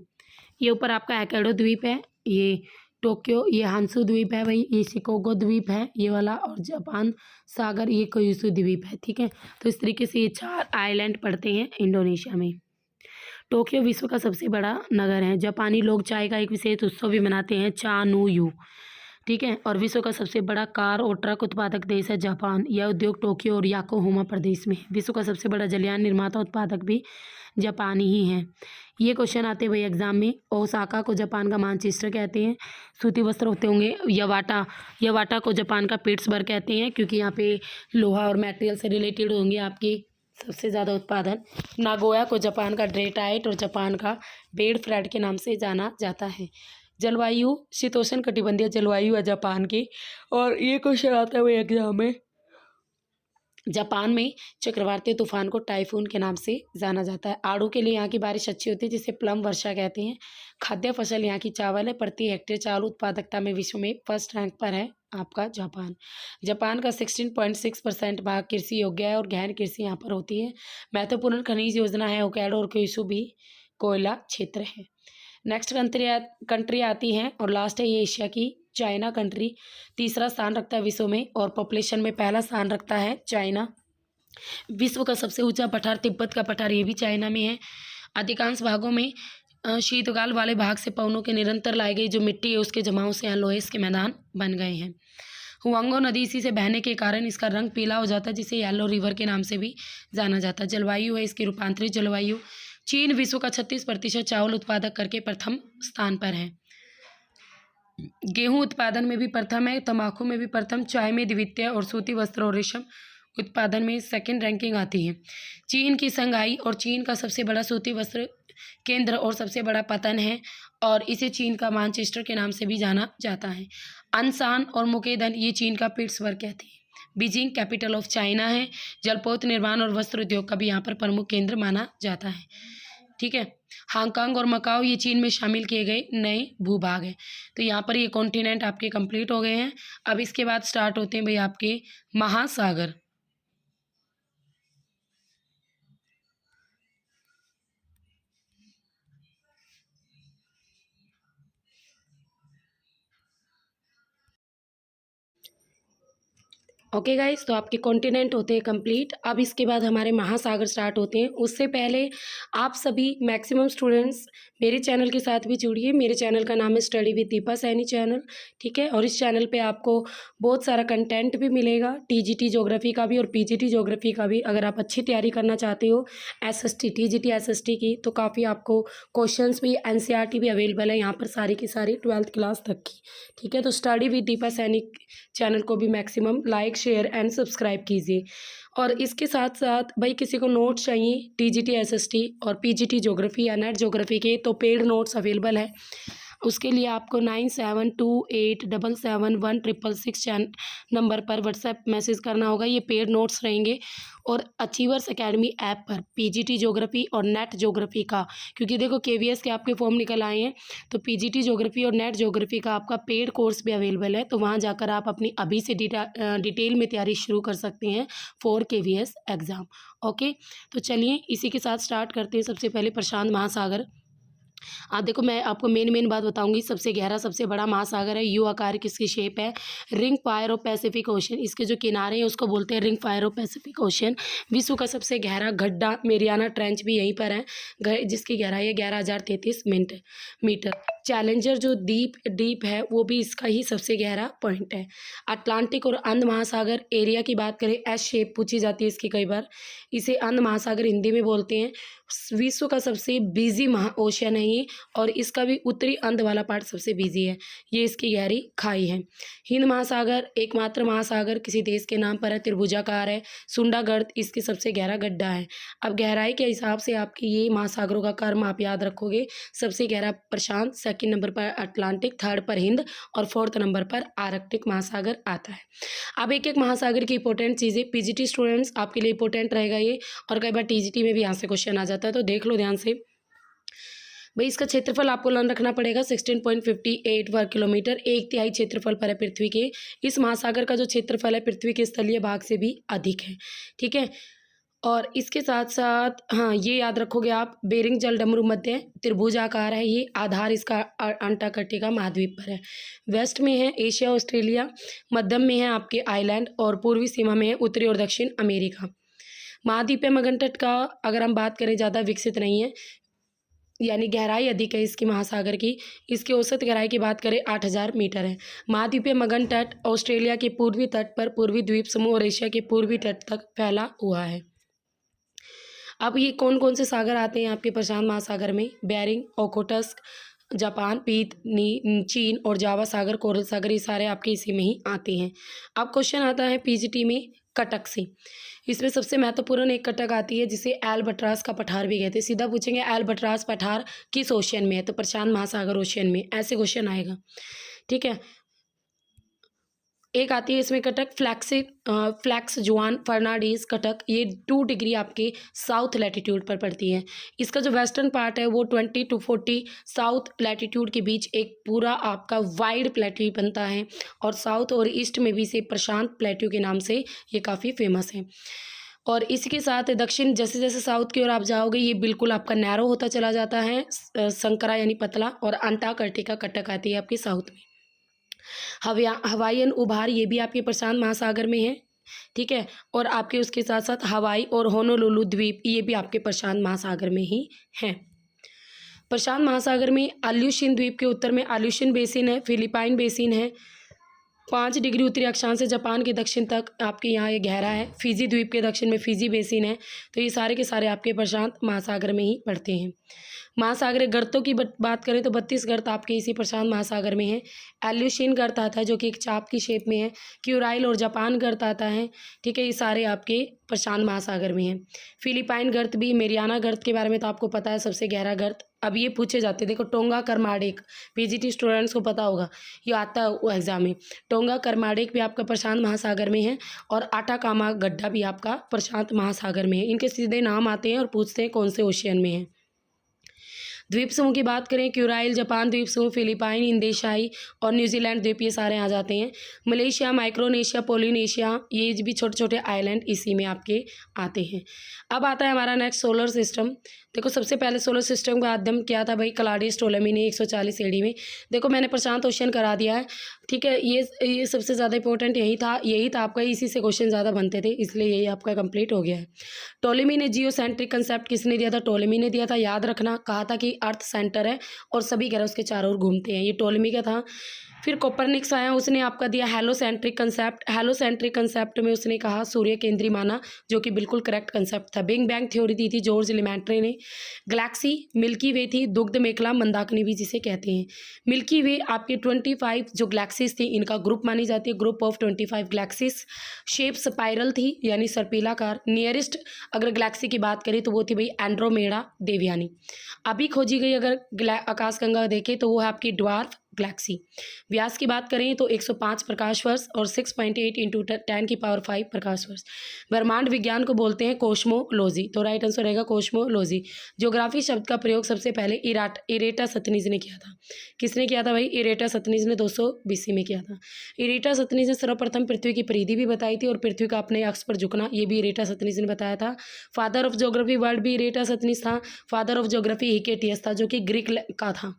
ये ऊपर आपका होक्काइडो द्वीप है, ये टोक्यो, ये हांसू द्वीप है भाई, ये शिकोगो द्वीप है ये वाला, और जापान सागर ये क्यूशू द्वीप है, ठीक है। तो इस तरीके से ये 4 आइलैंड पड़ते हैं इंडोनेशिया में। टोक्यो विश्व का सबसे बड़ा नगर है। जापानी लोग चाय का एक विशेष उत्सव भी मनाते हैं, चा नु यू, ठीक है। और विश्व का सबसे बड़ा कार और ट्रक उत्पादक देश है जापान। यह उद्योग टोक्यो और याकोहामा प्रदेश में है। विश्व का सबसे बड़ा जलयान निर्माता उत्पादक भी जापानी ही है। ये क्वेश्चन आते हैं भाई एग्जाम में। ओसाका को जापान का मानचेस्टर कहते हैं। सूती वस्त्र होते होंगे। यवाटा को जापान का पिट्सबर्ग कहते हैं, क्योंकि यहाँ पे लोहा और मटेरियल से रिलेटेड होंगे आपकी सबसे ज़्यादा उत्पादन। नागोया को जापान का ड्रेटाइट और जापान का बेड फ्लैट के नाम से जाना जाता है। जलवायु शीतोष्ण कटिबंधीय जलवायु है जापान की। और ये क्वेश्चन आता है भाई एग्जाम में। जापान में चक्रवाती तूफान को टाइफून के नाम से जाना जाता है। आड़ू के लिए यहाँ की बारिश अच्छी होती है, जिसे प्लम वर्षा कहते हैं। खाद्य फसल यहाँ की चावल है। प्रति हेक्टेयर चावल उत्पादकता में विश्व में फर्स्ट रैंक पर है आपका जापान। जापान का 16.6% भाग कृषि योग्य है और गहन कृषि यहाँ पर होती है। महत्वपूर्ण खनिज योजना है होक्काइडो और क्यूशू भी कोयला क्षेत्र है। नेक्स्ट कंट्री आती हैं और लास्ट है ये एशिया की चाइना कंट्री। तीसरा स्थान रखता है विश्व में और पॉपुलेशन में पहला स्थान रखता है चाइना। विश्व का सबसे ऊंचा पठार तिब्बत का पठार, ये भी चाइना में है। अधिकांश भागों में शीतकाल वाले भाग से पवनों के निरंतर लाई गई जो मिट्टी है उसके जमाव से यहाँ लोहे के मैदान बन गए हैं। हुआंगो नदी इसी से बहने के कारण इसका रंग पीला हो जाता है, जिसे येलो रिवर के नाम से भी जाना जाता है। जलवायु है इसकी रूपांतरित जलवायु। चीन विश्व का 36% चावल उत्पादक करके प्रथम स्थान पर है। गेहूं उत्पादन में भी प्रथम है, तंबाकू में भी प्रथम, चाय में द्वितीय और सूती वस्त्र और रेशम उत्पादन में सेकंड रैंकिंग आती है। चीन की संघाई और चीन का सबसे बड़ा सूती वस्त्र केंद्र और सबसे बड़ा पतन है और इसे चीन का मानचेस्टर के नाम से भी जाना जाता है। अनसान और मुकेदन ये चीन का पिट्सबर्ग कहती है। बीजिंग कैपिटल ऑफ चाइना है। जलपोत निर्माण और वस्त्र उद्योग का भी यहाँ पर प्रमुख केंद्र माना जाता है, ठीक है। हांगकांग और मकाओ ये चीन में शामिल किए गए नए भूभाग हैं। तो यहाँ पर ये कॉन्टिनेंट आपके कंप्लीट हो गए हैं। अब इसके बाद स्टार्ट होते हैं भाई आपके महासागर। ओके गाइस, तो आपके कॉन्टिनेंट होते हैं कंप्लीट। अब इसके बाद हमारे महासागर स्टार्ट होते हैं। उससे पहले आप सभी मैक्सिमम स्टूडेंट्स मेरे चैनल के साथ भी जुड़िए। मेरे चैनल का नाम है study with Deepa Saini channel, ठीक है। और इस चैनल पे आपको बहुत सारा कंटेंट भी मिलेगा, टीजीटी ज्योग्राफी का भी और पीजीटी ज्योग्राफी का भी। अगर आप अच्छी तैयारी करना चाहते हो एसएसटी टीजीटी एसएसटी की, तो काफ़ी आपको क्वेश्चंस भी एनसीईआरटी भी अवेलेबल है यहाँ पर सारी की सारी 12th क्लास तक की, ठीक है। तो study with Deepa Saini channel को भी maximum like share and subscribe कीजिए। और इसके साथ साथ भाई किसी को नोट्स चाहिए टीजीटी एसएसटी और पीजीटी ज्योग्राफी या नेट ज्योग्राफी के, तो पेड नोट्स अवेलेबल है। उसके लिए आपको 9728771666 नंबर पर व्हाट्सएप मैसेज करना होगा। ये पेड नोट्स रहेंगे और अचीवर्स एकेडमी ऐप पर पीजीटी ज्योग्राफी और नेट ज्योग्राफी का, क्योंकि देखो केवीएस के आपके फॉर्म निकल आए हैं, तो पीजीटी ज्योग्राफी और नेट ज्योग्राफी का आपका पेड कोर्स भी अवेलेबल है। तो वहाँ जाकर आप अपनी अभी से डिटेल में तैयारी शुरू कर सकते हैं फॉर केवीएस एग्ज़ाम। ओके, तो चलिए इसी के साथ स्टार्ट करते हैं। सबसे पहले प्रशांत महासागर। आप देखो, मैं आपको मेन बात बताऊंगी। सबसे गहरा सबसे बड़ा महासागर है, यू आकार की इसकी शेप है, ring fire of Pacific ocean, इसके जो किनारे हैं उसको बोलते हैं ring fire of Pacific ocean. विश्व का सबसे गहरा गड्ढा मेरियाना ट्रेंच भी यहीं पर है, जिसकी गहराई है 11,033 मीटर। चैलेंजर जो डीप है वो भी इसका ही सबसे गहरा पॉइंट है। अटलांटिक और अंध महासागर एरिया की बात करें, एस शेप पूछी जाती है इसकी कई बार, इसे अंध महासागर हिंदी में बोलते हैं। विश्व का सबसे बिजी महा ओशन है ये, और इसका भी उत्तरी अंत वाला पार्ट सबसे बिजी है, ये इसकी गहरी खाई है। हिंद महासागर एकमात्र महासागर किसी देश के नाम पर है, त्रिभुजाकार है। सुंडागर्त इसके सबसे गहरा गड्ढा है। अब गहराई के हिसाब से आपकी ये महासागरों का क्रम आप याद रखोगे। सबसे गहरा प्रशांत, सेकंड नंबर पर अटलांटिक, थर्ड पर हिंद और फोर्थ नंबर पर आर्कटिक महासागर आता है। अब एक एक महासागर की इंपॉर्टेंट चीज़ें, पीजीटी स्टूडेंट्स आपके लिए इंपॉर्टेंट रहेगा ये, और कई बार टीजीटी में भी यहाँ से क्वेश्चन आ जाता है, तो देख लो ध्यान से। भाई इसका क्षेत्रफल आपको लर्न रखना पड़ेगा 16.58 वर्ग किलोमीटर, 1/3 क्षेत्रफल पर है पृथ्वी के। इस महासागर का जो क्षेत्रफल है पृथ्वी के स्थलीय भाग से भी अधिक है, ठीक है। और इसके साथ साथ हाँ ये याद रखोगे आप, बेरिंग जलडमरू मध्य त्रिभुजाकार है ये, आधार इसका अंटार्कटिका महाद्वीप पर है। वेस्ट में है एशिया ऑस्ट्रेलिया, मध्यम में है आपके आइलैंड, और पूर्वी सीमा में है उत्तरी और दक्षिण अमेरिका। महाद्वीपीय मगन तट का अगर हम बात करें ज़्यादा विकसित नहीं है, यानी गहराई अधिक है इसकी महासागर की। इसकी औसत गहराई की बात करें 8,000 मीटर है। महाद्वीपीय मगन तट ऑस्ट्रेलिया के पूर्वी तट पर पूर्वी द्वीप समूह और एशिया के पूर्वी तट तक फैला हुआ है। अब ये कौन कौन से सागर आते हैं आपके प्रशांत महासागर में? बेरिंग, ओखोटस्क, जापान, पीत, चीन और जावा सागर, कोरल सागर, ये सारे आपके इसी में ही आते हैं। अब क्वेश्चन आता है पीजीटी में कटक से। इसमें सबसे महत्वपूर्ण एक कटक आती है जिसे एल्बट्रास का पठार भी कहते हैं। सीधा पूछेंगे एल्बट्रास पठार किस ओशन में है, तो प्रशांत महासागर ओशन में, ऐसे क्वेश्चन आएगा, ठीक है। एक आती है इसमें कटक फ्लैक्स जुआन फर्नांडीज कटक, ये 2 डिग्री आपके साउथ लैटिट्यूड पर पड़ती है। इसका जो वेस्टर्न पार्ट है वो 20 to 40 साउथ लैटिट्यूड के बीच एक पूरा आपका वाइड प्लेट्यू बनता है, और साउथ और ईस्ट में भी इसे प्रशांत प्लेट्यू के नाम से ये काफ़ी फेमस है। और इसी के साथ दक्षिण जैसे जैसे साउथ की ओर आप जाओगे ये बिल्कुल आपका नैरो होता चला जाता है, संकरा यानी पतला, और अंटार्कटिका कटक आती है आपके साउथ में। हवाईयन उभार ये भी आपके प्रशांत महासागर में है, ठीक है। और आपके उसके साथ साथ हवाई और होनोलुलु द्वीप ये भी आपके प्रशांत महासागर में ही हैं। प्रशांत महासागर में आल्यूशिन द्वीप के उत्तर में आल्यूशिन बेसिन है, फिलिपाइन बेसिन है, 5 डिग्री उत्तरी अक्षांश से जापान के दक्षिण तक आपके यहाँ ये गहरा है। फिजी द्वीप के दक्षिण में फिजी बेसिन है। तो ये सारे के सारे आपके प्रशांत महासागर में ही पड़ते हैं। महासागरीय गर्तों की बात करें तो 32 गर्त आपके इसी प्रशांत महासागर में है। एल्यूशिन गर्त आता है जो कि एक चाप की शेप में है। क्यूराइल और जापान गर्त आता है, ठीक है। ये सारे आपके प्रशांत महासागर में हैं। फिलिपाइन गर्त भी, मेरियाना गर्त के बारे में तो आपको पता है, सबसे गहरा गर्त। अब ये पूछे जाते हैं, देखो टोंगा करमाडेक, पीजीटी स्टूडेंट्स को पता होगा, ये आता है वो एग्जाम में। टोंगा करमाडेक भी आपका प्रशांत महासागर में है, और आटाकामा गड्ढा भी आपका प्रशांत महासागर में है। इनके सीधे नाम आते हैं और पूछते हैं कौन से ओशियन में है। द्वीप समूह की बात करें, क्यूराइल, जापान द्वीप समूह, फिलिपाइन, इंडोनेशियाई और न्यूजीलैंड द्वीप, ये सारे आ जाते हैं। मलेशिया, माइक्रोनेशिया, पोलिनेशिया, ये भी छोटे छोटे आइलैंड इसी में आपके आते हैं। अब आता है हमारा नेक्स्ट सोलर सिस्टम। देखो सबसे पहले सोलर सिस्टम का आदम क्या था भाई, क्लाडियस टोलेमी ने 140 AD में। देखो मैंने प्रशांत ओशन करा दिया है, ठीक है। ये सबसे ज़्यादा इंपॉर्टेंट यही था आपका, इसी से क्वेश्चन ज़्यादा बनते थे, इसलिए यही आपका कंप्लीट हो गया है। टोलेमी ने जियोसेंट्रिक कंसेप्ट किसने दिया था? टोलेमी ने दिया था, याद रखना। कहा था कि अर्थ सेंटर है और सभी ग्रह उसके चारों ओर घूमते हैं, ये टोलेमी का था। फिर कोपरनिक्स आया, उसने आपका दिया हेलोसेंट्रिक कंसेप्ट। हेलोसेंट्रिक कंसेप्ट में उसने कहा सूर्य केंद्री माना, जो कि बिल्कुल करेक्ट कंसेप्ट था। बिग बैंग थ्योरी दी थी जॉर्ज लिमेंट्रे ने। गैलेक्सी मिल्की वे थी, दुग्ध मेखला मंदाकिनी भी जिसे कहते हैं। मिल्की वे आपके 25 जो गैलेक्सीज थी इनका ग्रुप मानी जाती है, group of 25 galaxies. Shape spiral थी यानी सर्पिलाकार। नियरेस्ट अगर गैलेक्सी की बात करें तो वो थी भाई एंड्रोमेडा देवयानी। अभी खोजी गई अगर आकाशगंगा देखें तो वो है आपकी ड्वार्फ गैलेक्सी। व्यास की बात करें तो 105 प्रकाश वर्ष और 6.8 इंटू 10⁵ प्रकाश वर्ष। ब्रह्मांड विज्ञान को बोलते हैं कोस्मोलॉजी, तो राइट आंसर रहेगा कोस्मोलॉजी। ज्योग्राफी शब्द का प्रयोग सबसे पहले इरेटासथनीज ने किया था। किसने किया था भाई? इरेटासथनीज ने 200 BC में किया था। इरेटासथनीज ने सर्वप्रथम पृथ्वी की परिधि भी बताई थी और पृथ्वी का अपने अक्ष पर झुकना, ये भी इरेटासथनीज ने बताया था। फादर ऑफ ज्योग्राफी वर्ड भी इरेटासथनीज था। फादर ऑफ ज्योग्राफी हिकेटियस था जो कि ग्रीक का था,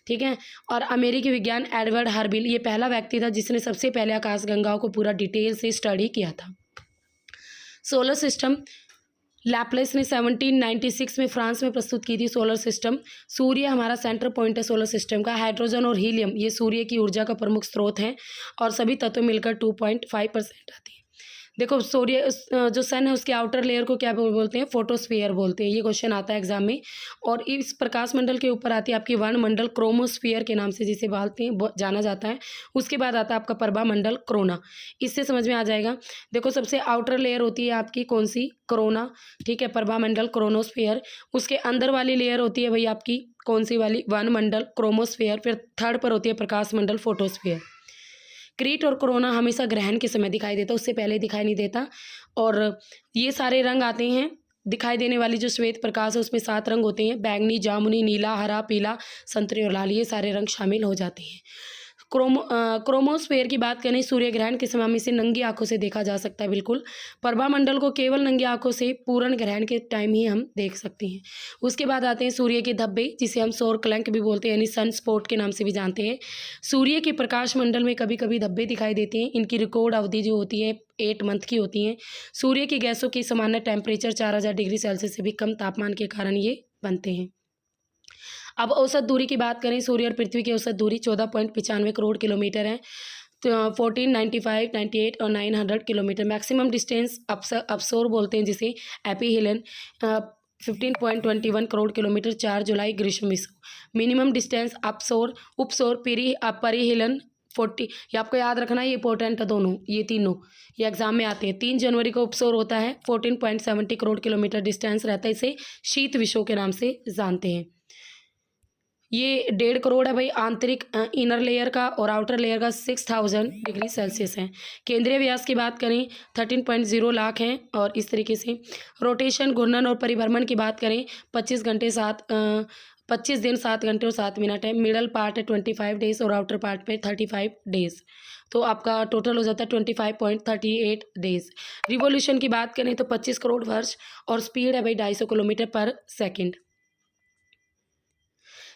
ठीक है। और अमेरिकी विज्ञान एडवर्ड हर्बिल, ये पहला व्यक्ति था जिसने सबसे पहले आकाशगंगाओं को पूरा डिटेल से स्टडी किया था। सोलर सिस्टम, लैप्लेस ने 1796 में फ्रांस में प्रस्तुत की थी सोलर सिस्टम। सूर्य हमारा सेंटर पॉइंट है सोलर सिस्टम का। हाइड्रोजन और हीलियम ये सूर्य की ऊर्जा का प्रमुख स्रोत हैं और सभी तत्व मिलकर 2.5% आती है। देखो सूर्य जो सन है उसके आउटर लेयर को क्या बोलते हैं? फोटोस्फीयर बोलते हैं। ये क्वेश्चन आता है एग्जाम में। और इस प्रकाश मंडल के ऊपर आती है आपकी वर्णमंडल क्रोमोस्फीयर के नाम से जिसे बोलते हैं, जाना जाता है। उसके बाद आता है आपका प्रभामंडल कोरोना। इससे समझ में आ जाएगा। देखो सबसे आउटर लेयर होती है आपकी कौन सी? कोरोना, ठीक है, प्रभामंडल क्रोनोस्फीयर। उसके अंदर वाली लेयर होती है भाई आपकी कौन सी वाली? वर्णमंडल क्रोमोस्फीयर। फिर थर्ड पर होती है प्रकाश मंडल फोटोस्फीयर। क्रीट और कोरोना हमेशा ग्रहण के समय दिखाई देता, उससे पहले दिखाई नहीं देता। और ये सारे रंग आते हैं। दिखाई देने वाली जो श्वेत प्रकाश है उसमें 7 रंग होते हैं, बैंगनी, जामुनी, नीला, हरा, पीला, संतरी और लाल, ये सारे रंग शामिल हो जाते हैं। क्रोमोस्फेयर की बात करें, सूर्य ग्रहण के समय में इसे नंगी आंखों से देखा जा सकता है, बिल्कुल। प्रभामंडल को केवल नंगी आंखों से पूर्ण ग्रहण के टाइम ही हम देख सकते हैं। उसके बाद आते हैं सूर्य के धब्बे, जिसे हम सौर कलंक भी बोलते हैं, यानी सन स्पॉट के नाम से भी जानते हैं। सूर्य के प्रकाश मंडल में कभी कभी धब्बे दिखाई देते हैं। इनकी रिकॉर्ड अवधि जो होती है 8 मंथ की होती है। सूर्य की गैसों की सामान्य टेम्परेचर 4000 डिग्री सेल्सियस से भी कम तापमान के कारण ये बनते हैं। अब औसत दूरी की बात करें, सूर्य और पृथ्वी की औसत दूरी 14.95 करोड़ किलोमीटर है। तो 1495, 98 और 900 किलोमीटर। मैक्सिमम डिस्टेंस अपसोर बोलते हैं जिसे, एपीहिलन 15.21 करोड़ किलोमीटर, 4 जुलाई ग्रीष्म ऋतु। मिनिमम डिस्टेंस अपसोर, उपसोर, परिहिलन 40, ये आपको याद रखना, ये इंपॉर्टेंट है दोनों, ये तीनों ये एग्जाम में आते हैं। 3 जनवरी को उपसोर होता है, 14.70 करोड़ किलोमीटर डिस्टेंस रहता है। इसे शीत विषुव के नाम से जानते हैं। ये 1.5 करोड़ है भाई आंतरिक इनर लेयर का, और आउटर लेयर का 6000 डिग्री सेल्सियस है। केंद्रीय व्यास की बात करें 13.0 लाख हैं। और इस तरीके से रोटेशन, घूर्णन और परिभ्रमण की बात करें 25 दिन 7 घंटे और 7 मिनट है। मिडल पार्ट है 25 डेज और आउटर पार्ट पे 35 डेज, तो आपका टोटल हो जाता है 25.38 डेज। रिवोल्यूशन की बात करें तो 25 करोड़ वर्ष, और स्पीड है भाई 250 किलोमीटर पर सेकेंड।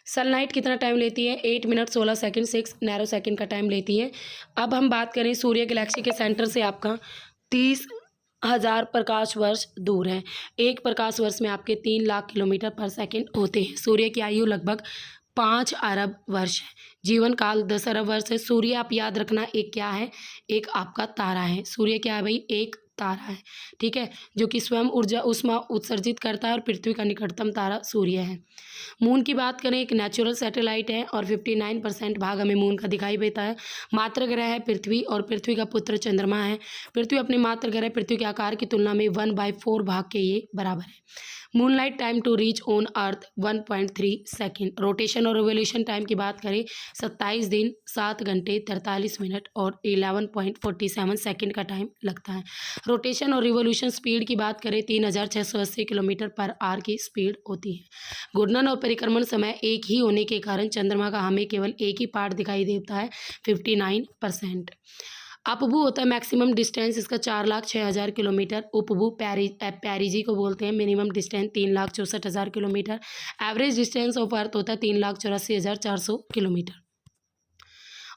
सनलाइट कितना टाइम लेती है? 8 मिनट 16 सेकंड 6 नैरो सेकंड का टाइम लेती है। अब हम बात करें सूर्य गैलेक्सी के सेंटर से आपका 30,000 प्रकाश वर्ष दूर है। एक प्रकाश वर्ष में आपके 3 लाख किलोमीटर पर सेकंड होते हैं। सूर्य की आयु लगभग 5 अरब वर्ष है। जीवन काल 10 अरब वर्ष है। सूर्य आप याद रखना एक क्या है? एक आपका तारा है। सूर्य क्या है भाई? एक तारा है, ठीक है, जो कि स्वयं ऊर्जा उष्मा उत्सर्जित करता है और पृथ्वी का निकटतम तारा सूर्य है। मून की बात करें, एक नेचुरल सैटेलाइट है और 59% भाग हमें मून का दिखाई देता है। मातृ ग्रह है पृथ्वी, और पृथ्वी का पुत्र चंद्रमा है। पृथ्वी अपने मातृ ग्रह पृथ्वी के आकार की तुलना में 1/4 भाग के ये बराबर है। Moonlight time to reach on earth 1.3 second. Rotation और रिवोल्यूशन टाइम की बात करें 27 दिन 7 घंटे 43 मिनट और 11.47 सेकेंड का टाइम लगता है। रोटेशन और रिवोल्यूशन स्पीड की बात करें 3680 किलोमीटर पर आवर की स्पीड होती है। घूर्णन और परिक्रमण समय एक ही होने के कारण चंद्रमा का हमें केवल एक ही पार्ट दिखाई देता है 59%। अपभू होता है मैक्सिमम डिस्टेंस इसका 4,06,000 किलोमीटर। उपभू पैरिजी को बोलते हैं। Minimum distance 3,64,000 kilometre. Average distance of earth होता है 3,84,400 किलोमीटर।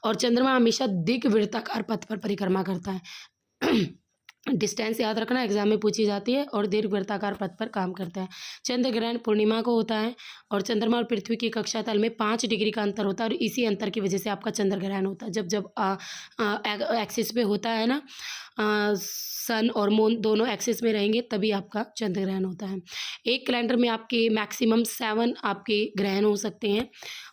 और चंद्रमा हमेशा दिग्वृत्ताकार पथ पर परिक्रमा करता है। डिस्टेंस याद रखना, एग्जाम में पूछी जाती है। और दीर्घवृत्ताकार पथ पर काम करता है। चंद्र ग्रहण पूर्णिमा को होता है और चंद्रमा और पृथ्वी की कक्षा तल में 5 डिग्री का अंतर होता है, और इसी अंतर की वजह से आपका चंद्र ग्रहण होता है। जब एक्सिस पे होता है ना, सन और मून दोनों एक्सिस में रहेंगे तभी आपका चंद्र ग्रहण होता है। एक कैलेंडर में आपके मैक्सिमम 7 आपके ग्रहण हो सकते हैं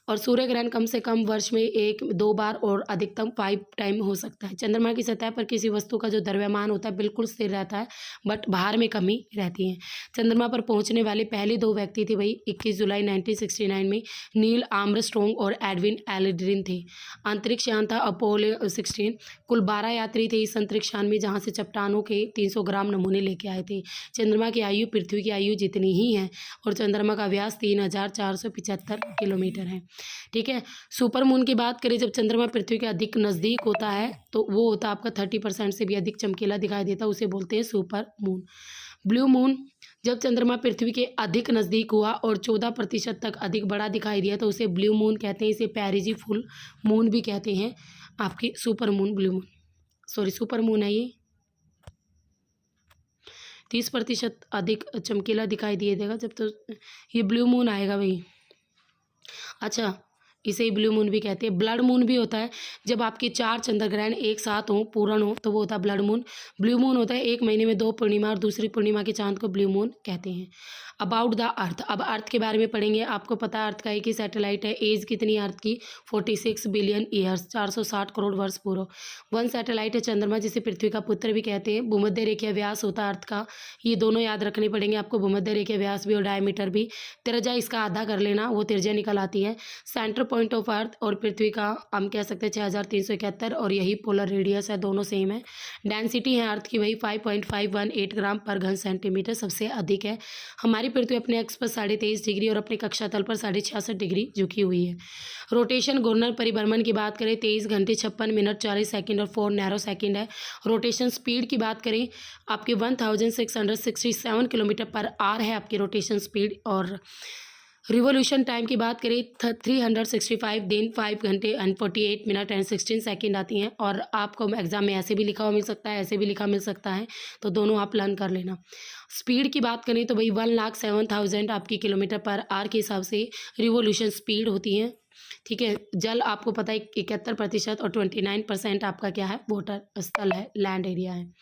और सूर्य ग्रहण कम से कम वर्ष में 1-2 बार और अधिकतम 5 टाइम हो सकता है। चंद्रमा की सतह पर किसी वस्तु का जो द्रव्यमान होता है बिल्कुल स्थिर रहता है, बट भार में कमी रहती है। चंद्रमा पर पहुंचने वाले पहले 2 व्यक्ति थे भाई 21 जुलाई 1969 में नील आर्मस्ट्रॉन्ग और एडविन एल्ड्रिन थे। अंतरिक्ष यान था अपोलो 16। कुल 12 यात्री थे इस अंतरिक्ष यान में, जहाँ से चट्टानों के 300 ग्राम नमूने लेके आए थे। चंद्रमा की आयु पृथ्वी की आयु जितनी ही है और चंद्रमा का व्यास 3475 किलोमीटर है। ठीक है। सुपर मून की बात करें, जब चंद्रमा पृथ्वी के अधिक नज़दीक होता है तो वो होता है आपका 30% से भी अधिक चमकीला दिखाई देता है, उसे बोलते हैं सुपर मून। ब्लू मून, जब चंद्रमा पृथ्वी के अधिक नज़दीक हुआ और 14% तक अधिक बड़ा दिखाई दिया तो उसे ब्लू मून कहते हैं। इसे पैरिजी फुल मून भी कहते हैं। आपकी super moon, blue moon, sorry super moon है ये, 30% अधिक चमकीला दिखाई दिए देगा जब, तो ये ब्लू मून आएगा भाई। अच्छा, इसे ही ब्लू मून भी कहते हैं। ब्लड मून भी होता है जब आपके 4 चंद्र ग्रहण एक साथ हों, पूर्ण हो, तो वो होता है ब्लड मून। ब्लू मून होता है 1 महीने में 2 पूर्णिमा और दूसरी पूर्णिमा के चांद को ब्लू मून कहते हैं। अबाउट द अर्थ, अब अर्थ के बारे में पढ़ेंगे। आपको पता है अर्थ का एक ही सैटेलाइट है। एज कितनी अर्थ की? 46 बिलियन ईयर्स, 460 करोड़ वर्ष पूर्व। 1 सैटेलाइट है चंद्रमा, जिसे पृथ्वी का पुत्र भी कहते हैं। भूमध्य रेखीय व्यास होता है अर्थ का, ये दोनों याद रखने पड़ेंगे आपको, भूमध्य रेखीय व्यास भी और डायमीटर भी। त्रिज्या इसका आधा कर लेना, वो त्रिज्या निकल आती है। सेंटर पॉइंट ऑफ अर्थ और पृथ्वी का हम कह सकते हैं 6371 और यही पोलर रेडियस है, दोनों सेम है। डेंसिटी है अर्थ की वही 5.518 ग्राम पर घन सेंटीमीटर, सबसे अधिक है। हमारी पृथ्वी अपने एक्स पर 23.5 डिग्री और अपने कक्षा तल पर 66.5 डिग्री झुकी हुई है। रोटेशन घूर्णन परिभ्रमण की बात करें 23 घंटे 56 मिनट 40 सेकंड और 4 नैरो सेकंड है। रोटेशन स्पीड की बात करें आपके 1667 किलोमीटर पर आवर है आपकी रोटेशन स्पीड। और रिवोल्यूशन टाइम की बात करें 365 दिन 5 घंटे एंड 48 मिनट एंड 16 सेकंड आती हैं। और आपको एग्जाम में ऐसे भी लिखा हुआ मिल सकता है, ऐसे भी लिखा मिल सकता है, तो दोनों आप लर्न कर लेना। स्पीड की बात करें तो भाई 1,07,000 आपकी किलोमीटर पर आवर के हिसाब से रिवोल्यूशन स्पीड होती है। ठीक है। जल आपको पता है 71% और 29% आपका क्या है? वाटर स्थल है, लैंड एरिया है।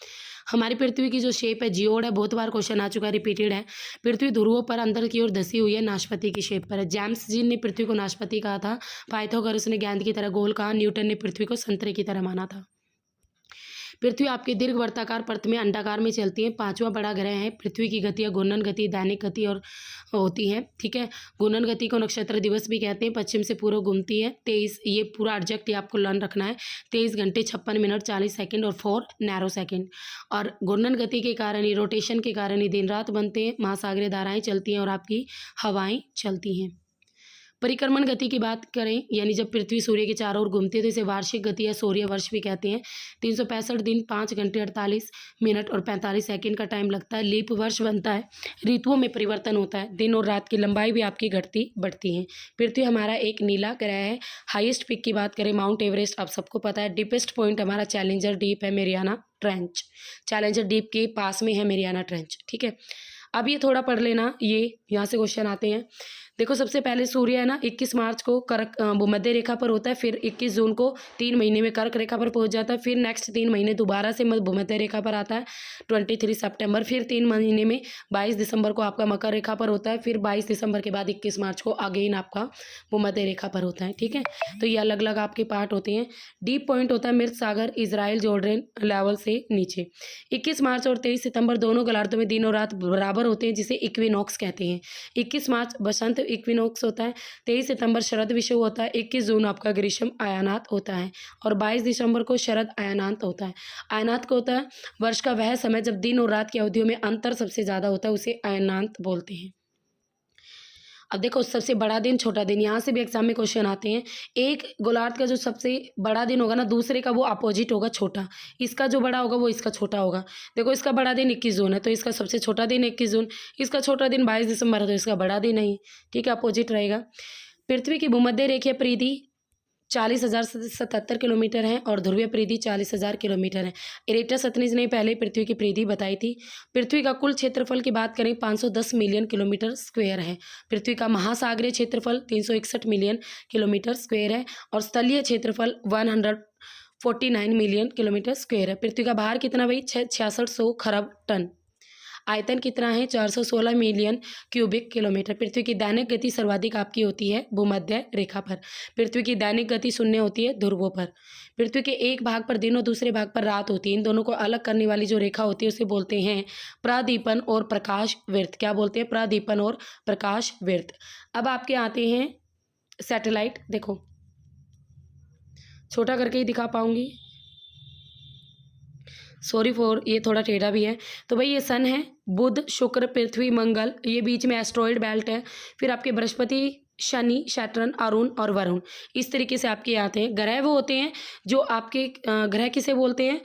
हमारी पृथ्वी की जो शेप है जियोड है, बहुत बार क्वेश्चन आ चुका है, रिपीटेड है। पृथ्वी ध्रुवों पर अंदर की ओर धसी हुई है, नाशपाती की शेप पर है। जेम्स जी ने पृथ्वी को नाशपाती कहा था, पाइथागोरस ने गेंद की तरह गोल कहा, न्यूटन ने पृथ्वी को संतरे की तरह माना था। पृथ्वी आपके दीर्घ वर्ताकार परत में अंडाकार में चलती है। 5वां बड़ा ग्रह है। पृथ्वी की गतियाँ घूर्णन गति, दैनिक गति और होती हैं। ठीक है। घूर्णन गति को नक्षत्र दिवस भी कहते हैं। पश्चिम से पूर्व घूमती है 23, ये पूरा एडजेक्ट ये आपको लर्न रखना है, 23 घंटे 56 मिनट 40 सेकंड और 4 नैरो सेकंड। और घूर्णन गति के कारण ही, रोटेशन के कारण ही दिन रात बनते हैं, महासागरीय धाराएं चलती हैं और आपकी हवाएं चलती हैं। परिक्रमण गति की बात करें, यानी जब पृथ्वी सूर्य के चारों ओर घूमती है तो इसे वार्षिक गति या सूर्य वर्ष भी कहते हैं। 365 दिन 5 घंटे 48 मिनट और 45 सेकंड का टाइम लगता है। लीप वर्ष बनता है। ऋतुओं में परिवर्तन होता है, दिन और रात की लंबाई भी आपकी घटती बढ़ती है। पृथ्वी हमारा एक नीला ग्रह है। हाईएस्ट पीक की बात करें माउंट एवरेस्ट, आप सबको पता है। डीपेस्ट पॉइंट हमारा चैलेंजर डीप है, मेरियाना ट्रेंच। चैलेंजर डीप के पास में है मेरियाना ट्रेंच। ठीक है। अब ये थोड़ा पढ़ लेना, ये यहाँ से क्वेश्चन आते हैं। देखो सबसे पहले सूर्य है ना 21 मार्च को भूमध्य रेखा पर होता है, फिर 21 जून को 3 महीने में कर्क रेखा पर पहुंच जाता है, फिर नेक्स्ट 3 महीने दोबारा से भूमध्य रेखा पर आता है 23 सितंबर, फिर 3 महीने में 22 दिसंबर को आपका मकर रेखा पर होता है, फिर 22 दिसंबर के बाद 21 मार्च को अगेन आपका भूमध्य रेखा पर होता है। ठीक है। तो ये अलग अलग आपके पार्ट होते हैं। डीप पॉइंट होता है मृत सागर, इजराइल, जॉर्डन लेवल से नीचे। 21 मार्च और 23 सितंबर दोनों गोलार्धों में दिन और रात बराबर होते हैं, जिसे इक्विनॉक्स कहते हैं। 21 मार्च बसंत इक्विनॉक्स होता है, 23 सितंबर शरद विषुव होता है, 21 जून आपका ग्रीष्म अयनात होता है और 22 दिसंबर को शरद अयनांत होता है। अयनांत को होता है वर्ष का वह समय जब दिन और रात की अवधियों में अंतर सबसे ज़्यादा होता है, उसे अयनांत बोलते हैं। अब देखो सबसे बड़ा दिन छोटा दिन, यहाँ से भी एग्जाम में क्वेश्चन आते हैं। एक गोलार्ध का जो सबसे बड़ा दिन होगा ना, दूसरे का वो अपोजिट होगा, छोटा। इसका जो बड़ा होगा वो इसका छोटा होगा। देखो इसका बड़ा दिन 21 जून है तो इसका सबसे छोटा दिन 21 जून, इसका छोटा दिन 22 दिसंबर है तो इसका बड़ा दिन नहीं। ठीक है, अपोजिट रहेगा। पृथ्वी की भूमध्य रेखीय परिधि 40,077 किलोमीटर है और ध्रुवीय परिधि 40,000 किलोमीटर है। इरेटसथनीज ने पहले पृथ्वी की परिधि बताई थी। पृथ्वी का कुल क्षेत्रफल की बात करें 510 मिलियन किलोमीटर स्क्वायर है। पृथ्वी का महासागरीय क्षेत्रफल 361 मिलियन किलोमीटर स्क्वायर है और स्थलीय क्षेत्रफल 49 मिलियन किलोमीटर स्क्वायर है। पृथ्वी का भार कितना भाई? 6600 खरब टन। आयतन कितना है? 416 मिलियन क्यूबिक किलोमीटर। पृथ्वी की दैनिक गति सर्वाधिक आपकी होती है भूमध्य रेखा पर। पृथ्वी की दैनिक गति शून्य होती है ध्रुवों पर। पृथ्वी के एक भाग पर दिन और दूसरे भाग पर रात होती है। इन दोनों को अलग करने वाली जो रेखा होती है उसे बोलते हैं प्रदीपन और प्रकाश वृत्त। क्या बोलते हैं? प्रदीपन और प्रकाश वृत्त। अब आपके आते हैं सैटेलाइट। देखो छोटा करके ही दिखा पाऊंगी, सॉरी फॉर, ये थोड़ा टेढ़ा भी है। तो भाई ये सन है, बुध, शुक्र, पृथ्वी, मंगल, ये बीच में एस्ट्रॉयड बेल्ट है। फिर आपके बृहस्पति, शनि, सैटर्न, अरुण और वरुण। इस तरीके से आपके आते हैं। ग्रह वो होते हैं जो आपके ग्रह किसे बोलते हैं?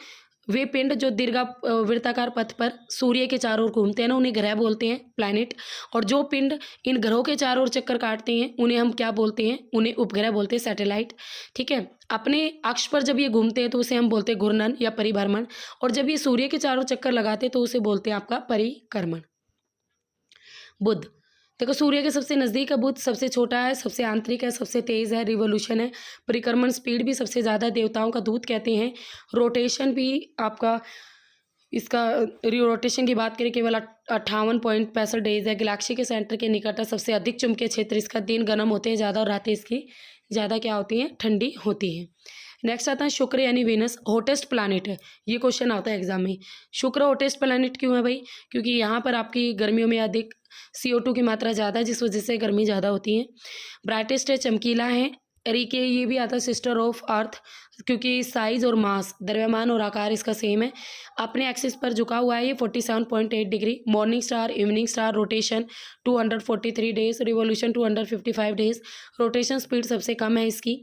वे पिंड जो वृत्ताकार पथ पर सूर्य के चारों ओर घूमते हैं ना, उन्हें ग्रह बोलते हैं, प्लैनेट। और जो पिंड इन ग्रहों के चारों ओर चक्कर काटते हैं उन्हें हम क्या बोलते हैं? उन्हें उपग्रह बोलते हैं, सैटेलाइट। ठीक है। अपने अक्ष पर जब ये घूमते हैं तो उसे हम बोलते हैं घूर्णन या परिभ्रमण। और जब ये सूर्य के चारों चक्कर लगाते हैं तो उसे बोलते हैं आपका परिक्रमण। बुध, देखो सूर्य के सबसे नज़दीक है बुध, सबसे छोटा है, सबसे आंतरिक है, सबसे तेज़ है, रिवोल्यूशन है, परिक्रमण स्पीड भी सबसे ज़्यादा, देवताओं का दूत कहते हैं। रोटेशन भी आपका, इसका रोटेशन की बात करें केवल 58.65 डेज है। गैलेक्सी के सेंटर के निकट है, सबसे अधिक चुंबकीय क्षेत्र इसका। दिन गर्म होते हैं ज़्यादा और रातें इसकी ज़्यादा क्या होती हैं? ठंडी होती हैं। नेक्स्ट आता है शुक्र यानी वीनस, हॉटेस्ट प्लैनेट है। ये क्वेश्चन आता है एग्जाम में। शुक्र हॉटेस्ट प्लैनेट क्यों है भाई? क्योंकि यहाँ पर आपकी गर्मियों में अधिक CO2 की मात्रा ज़्यादा है, जिस वजह से गर्मी ज़्यादा होती है। ब्राइटेस्ट है, चमकीला है। एरिके ये भी आता है सिस्टर ऑफ अर्थ, क्योंकि साइज और मास, द्रव्यमान और आकार इसका सेम है। अपने एक्सिस पर झुका हुआ है ये 47.8 degree. Morning star, evening star, rotation 243 days, revolution 255 days. Rotation speed सबसे कम है इसकी,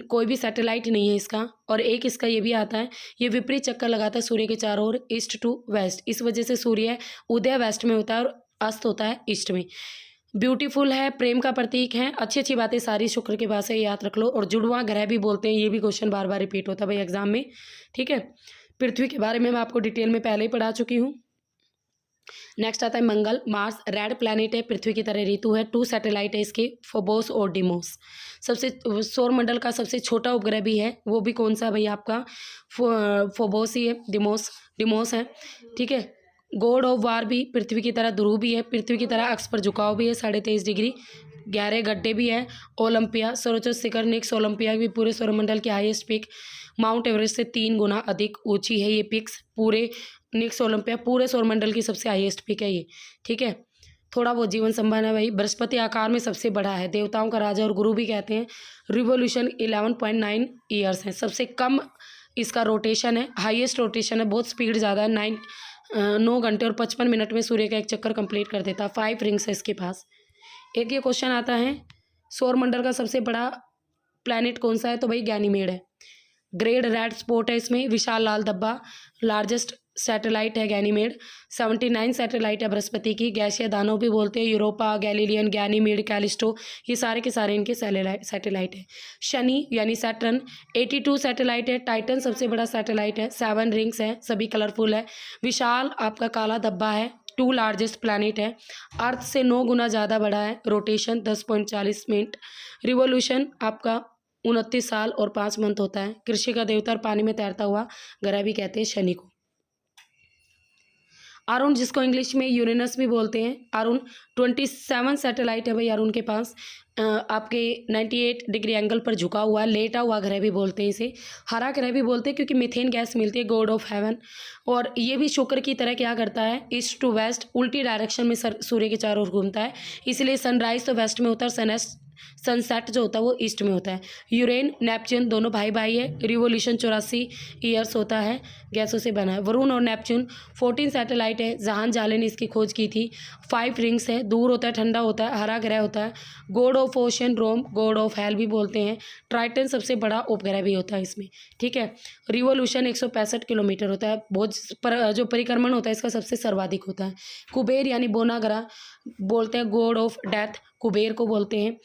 कोई भी सैटेलाइट नहीं है इसका। और एक इसका ये भी आता है, ये विपरीत चक्कर लगाता है सूर्य के चारों ओर, ईस्ट टू वेस्ट। इस वजह से सूर्य उदय वेस्ट में होता है और अस्त होता है ईस्ट में। ब्यूटीफुल है, प्रेम का प्रतीक है। अच्छी अच्छी बातें सारी शुक्र के पास है, याद रख लो। और जुड़वा ग्रह भी बोलते हैं, ये भी क्वेश्चन बार बार रिपीट होता है भाई एग्जाम में। ठीक है। पृथ्वी के बारे में मैं आपको डिटेल में पहले ही पढ़ा चुकी हूँ। नेक्स्ट आता है मंगल, मार्स रेड प्लैनेट है, पृथ्वी की तरह ऋतु है। 2 सैटेलाइट है इसके, फोबोस और डिमोस। सबसे सौर मंडल का सबसे छोटा उपग्रह भी है, वो भी कौन सा भाई? आपका फोबोस ही है, डिमोस है। ठीक है। गॉड ऑफ वार भी पृथ्वी की तरह ध्रुव भी है, पृथ्वी की तरह अक्ष पर झुकाव भी है 23.5 डिग्री। गहरे गड्ढे भी है। ओलंपिया सर्वोच्च शिखर निक्स ओलंपिया भी पूरे सौरमंडल की हाईएस्ट पिक, माउंट एवरेस्ट से 3 गुना अधिक ऊंची है ये पिक्स। पूरे निक्स ओलंपिया पूरे सौरमंडल की सबसे हाईएस्ट पिक है ये। ठीक है। थोड़ा बहुत जीवन संबंध है भाई। बृहस्पति आकार में सबसे बड़ा है, देवताओं का राजा और गुरु भी कहते हैं। रिवोल्यूशन 11.9 ईयर्स है। सबसे कम इसका रोटेशन है, हाईएस्ट रोटेशन है, बहुत स्पीड ज़्यादा है। 9 घंटे और 55 मिनट में सूर्य का एक चक्कर कंप्लीट कर देता है। 5 रिंग्स है इसके पास। एक ये क्वेश्चन आता है, सौर मंडल का सबसे बड़ा प्लैनेट कौन सा है? तो भाई गैनीमेड है। ग्रेड रेड स्पॉट है इसमें, विशाल लाल धब्बा, लार्जेस्ट सैटेलाइट है गैनीमेड। 79 सैटेलाइट है बृहस्पति की। गैसीय दानव भी बोलते हैं, यूरोपा, गैलीलियन, गैनीमेड, कैलिस्टो, ये सारे के सारे इनके सैटेलाइट है। शनि यानी सैटर्न 82 सैटेलाइट है। टाइटन सबसे बड़ा सैटेलाइट है, 7 रिंग्स है, सभी कलरफुल है। विशाल आपका काला धब्बा है, 2 लार्जेस्ट प्लैनेट है। अर्थ से 9 गुना ज़्यादा बड़ा है। Rotation 10.40 minute. रिवोल्यूशन आपका 29 साल और 5 मंथ होता है। कृषि का देवता और पानी में तैरता हुआ ग्रह भी कहते हैं शनि को। अरुण, जिसको इंग्लिश में यूरेनस भी बोलते हैं, अरुण 27 सैटेलाइट है भाई अरुण के पास। आपके 98 डिग्री एंगल पर झुका हुआ है, लेटा हुआ ग्रह भी बोलते हैं इसे। हरा ग्रह भी बोलते हैं क्योंकि मीथेन गैस मिलती है, गॉड ऑफ हेवन। और ये भी शुक्र की तरह क्या करता है? ईस्ट टू वेस्ट, उल्टी डायरेक्शन में सूर्य के चारों ओर घूमता है। इसलिए सनराइज तो वेस्ट में होता है और सनसेट जो होता है वो ईस्ट में होता है। यूरेन, नेपच्यून दोनों भाई भाई है। रिवोल्यूशन 84 ईयर्स होता है, गैसों से बना है। वरुण और नेपच्यून 14 सैटेलाइट है, जहान जाले ने इसकी खोज की थी। 5 रिंग्स है, दूर होता है, ठंडा होता है, हरा ग्रह होता है। God of ocean, Rome, god of hell भी बोलते हैं। ट्राइटन सबसे बड़ा उपग्रह भी होता है इसमें। ठीक है। रिवोल्यूशन 165 किलोमीटर होता है, बहुत जो परिक्रमण होता है इसका सबसे सर्वाधिक होता है। कुबेर यानी बोना ग्रह बोलते हैं, गॉड ऑफ डेथ, कुबेर को बोलते हैं।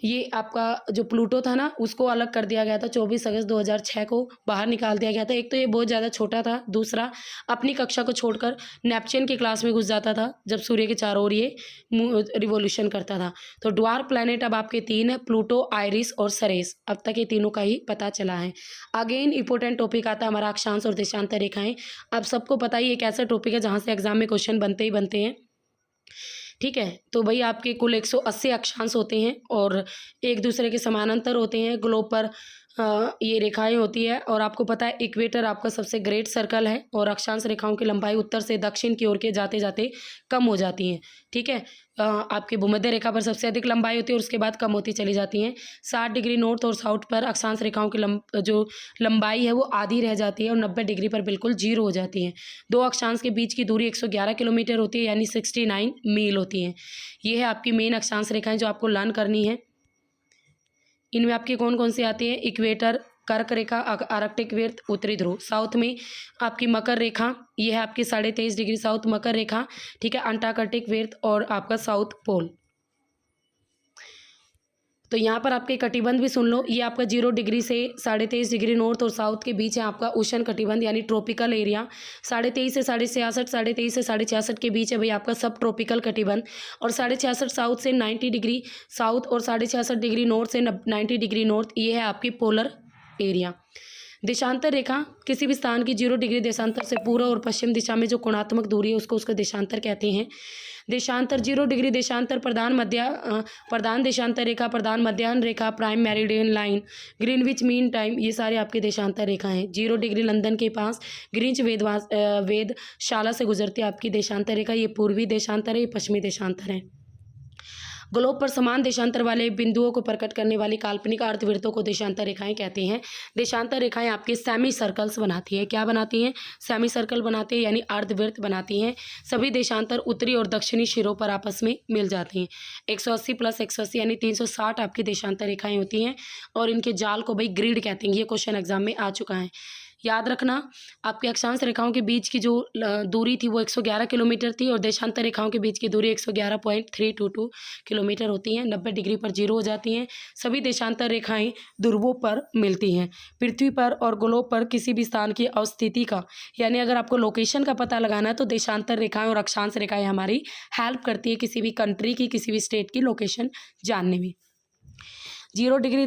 ये आपका जो प्लूटो था ना, उसको अलग कर दिया गया था 24 अगस्त 2006 को बाहर निकाल दिया गया था। एक तो ये बहुत ज़्यादा छोटा था, दूसरा अपनी कक्षा को छोड़कर नेपच्यून की क्लास में घुस जाता था जब सूर्य के चारों ओर ये रिवॉल्यूशन करता था। तो ड्वार्फ प्लैनेट अब आपके 3 है, प्लूटो, आइरिस और सरेस। अब तक ये तीनों का ही पता चला है। अगेन इंपॉर्टेंट टॉपिक आता है हमारा अक्षांश और देशांतर रेखाएं। अब सबको पता ही एक ऐसा टॉपिक है जहाँ से एग्जाम में क्वेश्चन बनते ही बनते हैं। ठीक है, तो भाई आपके कुल 180 अक्षांश होते हैं और एक दूसरे के समानांतर होते हैं। ग्लोब पर ये रेखाएं होती है और आपको पता है इक्वेटर आपका सबसे ग्रेट सर्कल है और अक्षांश रेखाओं की लंबाई उत्तर से दक्षिण की ओर के जाते जाते कम हो जाती हैं। ठीक है, आपकी भूमध्य रेखा पर सबसे अधिक लंबाई होती है और उसके बाद कम होती चली जाती हैं। 60 डिग्री नॉर्थ और साउथ पर अक्षांश रेखाओं की जो लंबाई है वो आधी रह जाती है और 90 डिग्री पर बिल्कुल जीरो हो जाती है। दो अक्षांश के बीच की दूरी 111 किलोमीटर होती है, यानी 69 मील होती है। ये है आपकी मेन अक्षांश रेखाएं जो आपको लर्न करनी है। इनमें आपकी कौन कौन सी आती है? इक्वेटर, कर्क रेखा, आर्कटिक वृत्त, उत्तरी ध्रुव। साउथ में आपकी मकर रेखा, ये है आपकी 23.5 डिग्री साउथ मकर रेखा। ठीक है, अंटार्कटिक वृत्त और आपका साउथ पोल। तो यहाँ पर आपके कटिबंध भी सुन लो। ये आपका 0 डिग्री से 23.5 डिग्री नॉर्थ और साउथ के बीच है आपका उष्ण कटिबंध यानी ट्रॉपिकल एरिया। 23.5 से 66, 23.5 से 66 के बीच है भाई आपका सब ट्रॉपिकल कटिबंध। और 66 साउथ से 90 डिग्री साउथ और 66 डिग्री नॉर्थ से 90 डिग्री नॉर्थ, ये है आपकी पोलर एरिया। देशांतर रेखा किसी भी स्थान की 0 डिग्री देशांतर से पूर्व और पश्चिम दिशा में जो कोणात्मक दूरी है उसको उसका देशांतर कहते हैं। देशांतर 0 डिग्री देशांतर, प्रधान देशांतर रेखा, प्रधान मध्याह्न रेखा, prime meridian line, Greenwich mean time, ये सारे आपके देशांतर रेखा हैं। 0 डिग्री लंदन के पास ग्रीनच वेधशाला से गुजरती है आपकी देशांतर रेखा। ये पूर्वी देशांतर है, ये पश्चिमी देशांतर है। ग्लोब पर समान देशांतर वाले बिंदुओं को प्रकट करने वाली काल्पनिक अर्धवृत्तों को देशांतर रेखाएं कहते हैं। देशांतर रेखाएं आपके सेमी सर्कल्स बनाती है। क्या बनाती हैं? सेमी सर्कल बनाती है यानी अर्धवृत्त बनाती हैं। सभी देशांतर उत्तरी और दक्षिणी सिरों पर आपस में मिल जाती हैं। 180 + 180 यानी 360 आपकी देशांतर रेखाएं होती हैं और इनके जाल को भाई ग्रिड कहते हैं। ये क्वेश्चन एग्जाम में आ चुका है। याद रखना, आपके अक्षांश रेखाओं के बीच की जो दूरी थी वो 111 किलोमीटर थी और देशांतर रेखाओं के बीच की दूरी 111.322 किलोमीटर होती हैं। 90 डिग्री पर जीरो हो जाती हैं। सभी देशांतर रेखाएं ध्रुवों पर मिलती हैं। पृथ्वी पर और ग्लोब पर किसी भी स्थान की अवस्थिति का यानी अगर आपको लोकेशन का पता लगाना है तो देशांतर रेखाएं और अक्षांश रेखाएं हमारी हेल्प करती है किसी भी कंट्री की, किसी भी स्टेट की लोकेशन जानने में। 0 डिग्री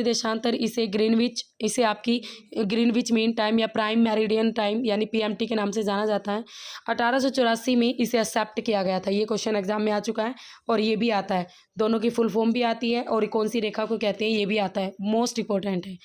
देशांतर इसे आपकी ग्रीनविच मीन टाइम या प्राइम मेरिडियन टाइम यानी पीएमटी के नाम से जाना जाता है। 1884 में इसे एक्सेप्ट किया गया था। ये क्वेश्चन एग्जाम में आ चुका है और ये भी आता है। दोनों की फुल फॉर्म भी आती है और कौन सी रेखा को कहते हैं ये भी आता है। मोस्ट इंपॉर्टेंट है।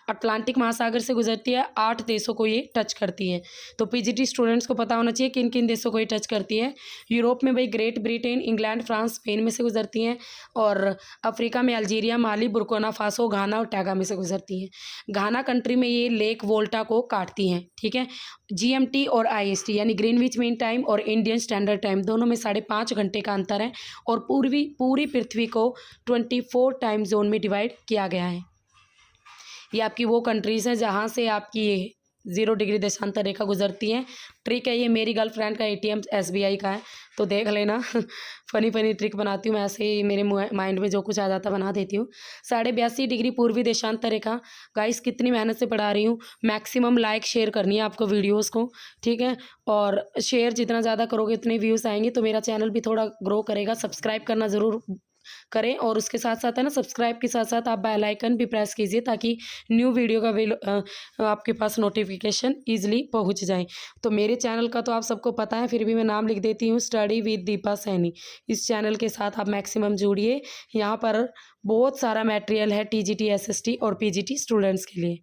अटलांटिक महासागर से गुजरती है। 8 देशों को ये टच करती है। तो पीजीटी स्टूडेंट्स को पता होना चाहिए किन किन देशों को ये टच करती है। यूरोप में भाई great Britain, England, France, Spain में से गुजरती हैं और अफ्रीका में अल्जीरिया, माली, बुर्किना फासो, घाना और टैगा में से गुजरती हैं। घाना कंट्री में ये लेक वोल्टा को काटती हैं। ठीक है, जीएमटी और आईएसटी यानी ग्रीनविच मीन टाइम और इंडियन स्टैंडर्ड टाइम दोनों में 5.5 घंटे का अंतर है और पूरी पृथ्वी को 24 टाइम जोन में डिवाइड किया गया है। ये आपकी वो कंट्रीज़ हैं जहाँ से आपकी 0 डिग्री देशांतर रेखा गुजरती है। ट्रिक है ये, मेरी गर्लफ्रेंड का एटीएम एसबीआई का है तो देख लेना। फ़नी ट्रिक बनाती हूँ मैं, ऐसे ही मेरे माइंड में जो कुछ आ जाता बना देती हूँ। 82.5 डिग्री पूर्वी देशांतर रेखा। गाइस कितनी मेहनत से पढ़ा रही हूँ। मैक्सिमम लाइक शेयर करनी है आपको वीडियोस को, ठीक है, और शेयर जितना ज़्यादा करोगे उतने व्यूज़ आएंगे तो मेरा चैनल भी थोड़ा ग्रो करेगा। सब्सक्राइब करना ज़रूर करें और उसके साथ साथ है ना, सब्सक्राइब के साथ साथ आप बेल आइकन भी प्रेस कीजिए ताकि न्यू वीडियो का आपके पास नोटिफिकेशन ईजिली पहुंच जाए। तो मेरे चैनल का तो आप सबको पता है, फिर भी मैं नाम लिख देती हूँ, स्टडी विद दीपा सैनी। इस चैनल के साथ आप मैक्सिमम जुड़िए। यहाँ पर बहुत सारा मटेरियल है टीजीटी, एसएसटी और पीजीटी स्टूडेंट्स के लिए।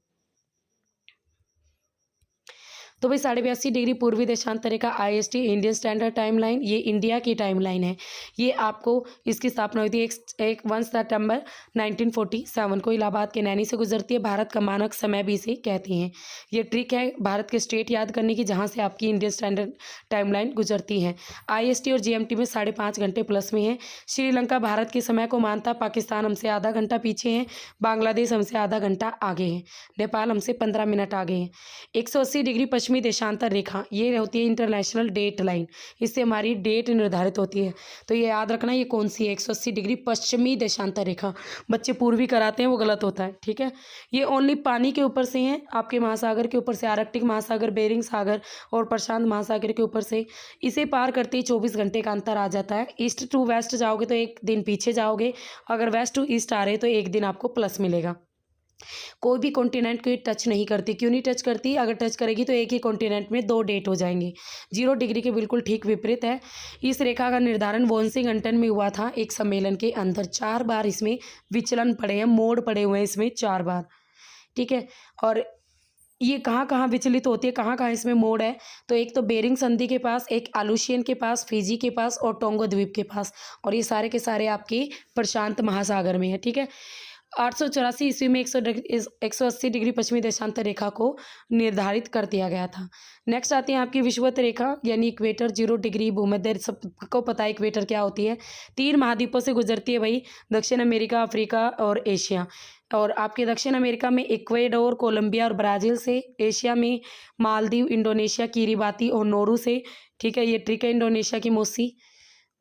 तो भाई 82.5 डिग्री पूर्वी देशांतर रेखा IST Indian standard time line, ये इंडिया की टाइम लाइन है। ये आपको इसकी स्थापना हुई थी 1 सितंबर 1947 को इलाहाबाद के नैनी से गुजरती है। भारत का मानक समय भी इसे कहते हैं। ये ट्रिक है भारत के स्टेट याद करने की जहाँ से आपकी इंडियन स्टैंडर्ड टाइम लाइन गुजरती है। आईएसटी और जीएमटी में 5.5 घंटे प्लस में है। श्रीलंका भारत के समय को मानता, पाकिस्तान हमसे आधा घंटा पीछे है, बांग्लादेश हमसे आधा घंटा आगे है, नेपाल हमसे 15 मिनट आगे है। 180 डिग्री पश्चिमी पश्चिमी देशांतर रेखा, ये होती है इंटरनेशनल डेट लाइन, इससे हमारी डेट निर्धारित होती है। तो ये याद रखना ये कौन सी है, 180 डिग्री पश्चिमी देशांतर रेखा। बच्चे पूर्वी कराते हैं, वो गलत होता है, ठीक है। ये ओनली पानी के ऊपर से है, आपके महासागर के ऊपर से, आर्कटिक महासागर, बेरिंग सागर और प्रशांत महासागर के ऊपर से। इसे पार करते ही 24 घंटे का अंतर आ जाता है। ईस्ट टू वेस्ट जाओगे तो एक दिन पीछे जाओगे, अगर वेस्ट टू ईस्ट आ रहे तो एक दिन आपको प्लस मिलेगा। कोई भी कॉन्टिनेंट को टच नहीं करती। क्यों नहीं टच करती? अगर टच करेगी तो एक ही कॉन्टिनेंट में 2 डेट हो जाएंगे। 0 डिग्री के बिल्कुल ठीक विपरीत है। इस रेखा का निर्धारण वॉन्सिंगटन में हुआ था एक सम्मेलन के अंदर। 4 बार इसमें विचलन पड़े हैं, मोड़ पड़े हुए हैं इसमें 4 बार, ठीक है। और ये कहाँ कहाँ विचलित होती है, कहाँ कहाँ इसमें मोड़ है, तो एक तो बेरिंग संधि के पास, एक आलूशियन के पास, फिजी के पास और टोंगो द्वीप के पास, और ये सारे के सारे आपके प्रशांत महासागर में है, ठीक है। 884 ईस्वी में 180 डिग्री पश्चिमी देशांतर रेखा को निर्धारित कर दिया गया था। नेक्स्ट आती है आपकी विषुवत रेखा यानी इक्वेटर, 0 डिग्री भूमध्य। सबको पता है इक्वेटर क्या होती है। 3 महाद्वीपों से गुजरती है भाई, दक्षिण अमेरिका, अफ्रीका और एशिया। और आपके दक्षिण अमेरिका में इक्वेडोर, कोलंबिया और ब्राज़ील से, एशिया में मालदीव, इंडोनेशिया, किरिबाती और नोरू से, ठीक है, ये ट्रिक है इंडोनेशिया की मौसी।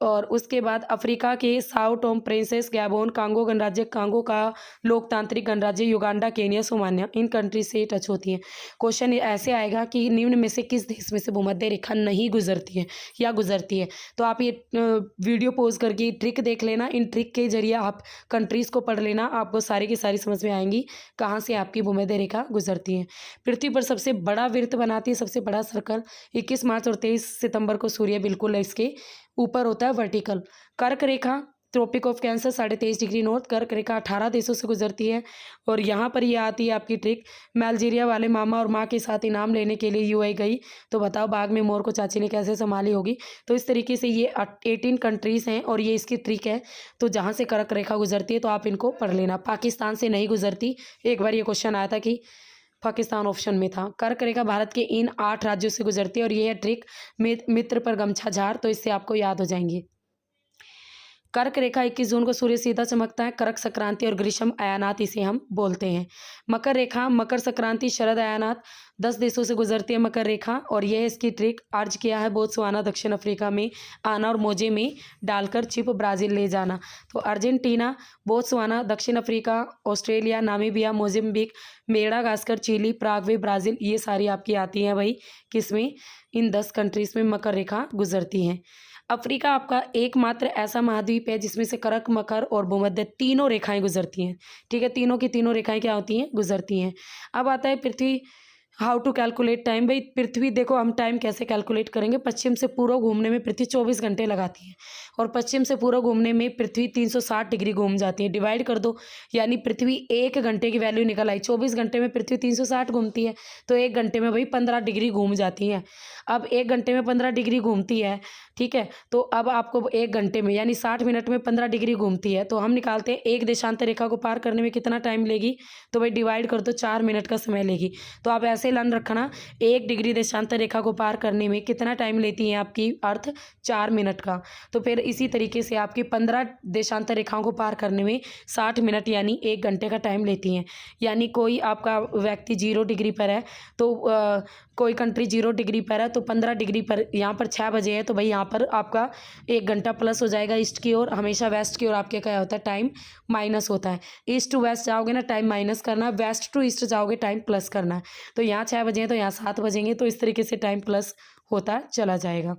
और उसके बाद अफ्रीका के Sao Tomé princess, Gabon, Congo गणराज्य, कांगो का लोकतांत्रिक गणराज्य, Uganda, Kenya, Somalia, in country से टच होती है। क्वेश्चन ऐसे आएगा कि निम्न में से किस देश में से भूमध्य रेखा नहीं गुजरती है या गुजरती है। तो आप ये वीडियो पॉज करके ट्रिक देख लेना, इन ट्रिक के जरिए आप कंट्रीज़ को पढ़ लेना, आपको सारी की सारी समझ में आएंगी कहाँ से आपकी भूमध्य रेखा गुजरती है। पृथ्वी पर सबसे बड़ा वृत्त बनाती है, सबसे बड़ा सर्कल 21 मार्च और 23 सितंबर को सूर्य बिल्कुल इसके ऊपर होता है वर्टिकल। कर्क रेखा, tropic of cancer 23.5 degree north, कर्क रेखा 18 देशों से गुजरती है। और यहाँ पर ये आती है आपकी ट्रिक। मैं अल्जीरिया वाले मामा और माँ के साथ इनाम लेने के लिए यूएई गई, तो बताओ बाग में मोर को चाची ने कैसे संभाली होगी। तो इस तरीके से ये 18 कंट्रीज़ हैं और ये इसकी ट्रिक है। तो जहाँ से कर्क रेखा गुजरती है तो आप इनको पढ़ लेना। पाकिस्तान से नहीं गुजरती, एक बार ये क्वेश्चन आया था कि पाकिस्तान ऑप्शन में था। कर्क रेखा भारत के इन 8 राज्यों से गुजरती है और ये है ट्रिक मित्र पर गमछा झार, तो इससे आपको याद हो जाएंगे। कर्क रेखा 21 जून को सूर्य सीधा चमकता है। कर्क संक्रांति और ग्रीष्म अयानात इसे हम बोलते हैं। मकर रेखा, मकर संक्रांति, शरद अयानात 10 देशों से गुजरती है मकर रेखा, और यह इसकी ट्रिक अर्ज किया है बोत्सवाना, दक्षिण अफ्रीका में आना और मोजे में डालकर चिप ब्राज़ील ले जाना। तो अर्जेंटीना, बोत्सवाना, दक्षिण Africa, Australia, Namibia, Mozambique, Madagascar, Chile, Paraguay, Brazil, ये सारी आपकी आती हैं भाई किसमें, इन 10 कंट्रीज़ में मकर रेखा गुजरती हैं। अफ्रीका आपका एकमात्र ऐसा महाद्वीप है जिसमें से कर्क, मकर और भूमध्य तीनों रेखाएं गुजरती हैं, ठीक है। तीनों की तीनों रेखाएं क्या होती हैं, गुजरती हैं। अब आता है पृथ्वी, हाउ टू कैलकुलेट टाइम। भाई पृथ्वी देखो हम टाइम कैसे कैलकुलेट करेंगे। पश्चिम से पूर्व घूमने में पृथ्वी 24 घंटे लगाती है और पश्चिम से पूर्व घूमने में पृथ्वी 360 डिग्री घूम जाती है। डिवाइड कर दो, यानी पृथ्वी 1 घंटे की वैल्यू निकल आई। 24 घंटे में पृथ्वी 360 घूमती है तो 1 घंटे में भाई 15 डिग्री घूम जाती है। अब 1 घंटे में 15 डिग्री घूमती है, ठीक है। तो अब आपको 1 घंटे में यानी 60 मिनट में 15 डिग्री घूमती है, तो हम निकालते हैं एक देशांतर रेखा को पार करने में कितना टाइम लेगी। तो भाई डिवाइड कर दो, 4 मिनट का समय लेगी। तो आप ऐसे लन रखना, 1 डिग्री देशांतर रेखा को पार करने में कितना टाइम लेती है आपकी अर्थ, 4 मिनट का। तो फिर इसी तरीके से आपकी 15 देशांतर रेखाओं को पार करने में 60 मिनट यानी 1 घंटे का टाइम लेती हैं। यानी कोई आपका व्यक्ति 0 डिग्री पर है तो कोई कंट्री 0 डिग्री पर है तो 15 डिग्री पर, यहाँ पर 6 बजे है तो भाई यहाँ पर आपका 1 घंटा प्लस हो जाएगा ईस्ट की ओर। हमेशा वेस्ट की ओर आपके क्या होता है, टाइम माइनस होता है। ईस्ट टू वेस्ट जाओगे ना टाइम माइनस करना है, वेस्ट टू ईस्ट जाओगे टाइम प्लस करना है। तो यहाँ 6 बजे हैं तो यहाँ 7 बजेंगे, तो इस तरीके से टाइम प्लस होता चला जाएगा।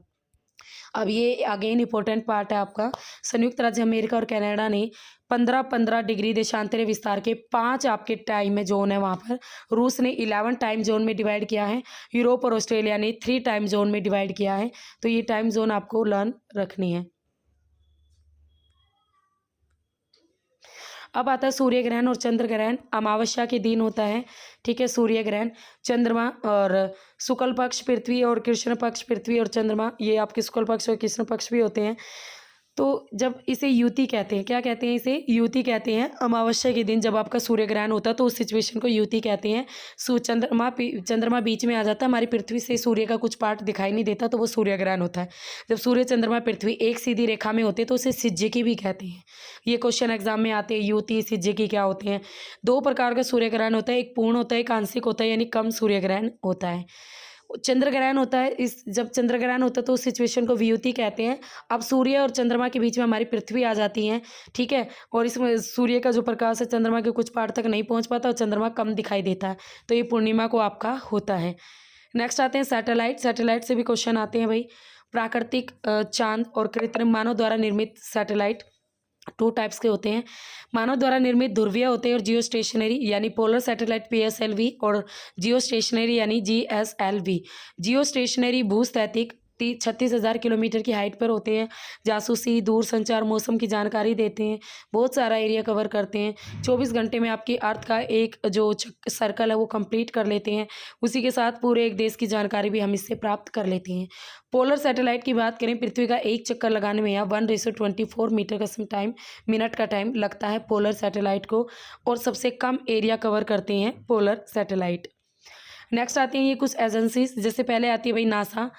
अब ये अगेन इंपॉर्टेंट पार्ट है आपका। संयुक्त राज्य अमेरिका और कनाडा ने 15-15 डिग्री देशांतरी विस्तार के 5 आपके टाइम में जोन है वहाँ पर। रूस ने 11 टाइम जोन में डिवाइड किया है। यूरोप और ऑस्ट्रेलिया ने 3 टाइम जोन में डिवाइड किया है। तो ये टाइम जोन आपको लर्न रखनी है। अब आता है सूर्य ग्रहण और चंद्र ग्रहण। अमावस्या के दिन होता है, ठीक है, सूर्य ग्रहण। चंद्रमा और शुक्ल पक्ष पृथ्वी और कृष्ण पक्ष पृथ्वी और चंद्रमा, ये आपके शुक्ल पक्ष और कृष्ण पक्ष भी होते हैं। तो जब इसे युति कहते हैं, क्या कहते हैं, इसे युति कहते हैं। अमावस्या के दिन जब आपका सूर्य ग्रहण होता है तो उस सिचुएशन को युति कहते हैं। चंद्रमा बीच में आ जाता है, हमारी पृथ्वी से सूर्य का कुछ पार्ट दिखाई नहीं देता, तो वो सूर्य ग्रहण होता है। जब सूर्य, चंद्रमा, पृथ्वी एक सीधी रेखा में होते हैं तो उसे सिज्जिकी भी कहते हैं। ये क्वेश्चन एग्जाम में आते हैं, युति सिज्जिकी क्या होते हैं। 2 प्रकार का सूर्य ग्रहण होता है, एक पूर्ण होता है, एक आंशिक होता है, यानी कम सूर्य ग्रहण होता है। चंद्र ग्रहण होता है, इस जब चंद्र ग्रहण होता है तो उस सिचुएशन को वियुति कहते हैं। अब सूर्य और चंद्रमा के बीच में हमारी पृथ्वी आ जाती है, ठीक है, और इसमें सूर्य का जो प्रकाश है चंद्रमा के कुछ पार्ट तक नहीं पहुंच पाता और चंद्रमा कम दिखाई देता है, तो ये पूर्णिमा को आपका होता है। नेक्स्ट आते हैं सैटेलाइट। सैटेलाइट से भी क्वेश्चन आते हैं भाई। प्राकृतिक चांद और कृत्रिम मानव द्वारा निर्मित सैटेलाइट 2 टाइप्स के होते हैं। मानव द्वारा निर्मित ध्रुवीय होते हैं और जियो स्टेशनरी यानी पोलर सैटेलाइट PSLV और जियो स्टेशनरी यानी GSLV। जियो स्टेशनरी भूस्थैतिक 36,000 किलोमीटर की हाइट पर होते हैं। जासूसी, दूरसंचार, मौसम की जानकारी देते हैं, बहुत सारा एरिया कवर करते हैं। 24 घंटे में आपकी अर्थ का एक जो सर्कल है वो कंप्लीट कर लेते हैं। उसी के साथ पूरे एक देश की जानकारी भी हम इससे प्राप्त कर लेते हैं। पोलर सैटेलाइट की बात करें, पृथ्वी का एक चक्कर लगाने में यहाँ 1:24 मीटर का मिनट का टाइम लगता है पोलर सैटेलाइट को, और सबसे कम एरिया कवर करते हैं पोलर सैटेलाइट। नेक्स्ट आती हैं ये कुछ एजेंसीज, जैसे पहले आती है भाई NASA,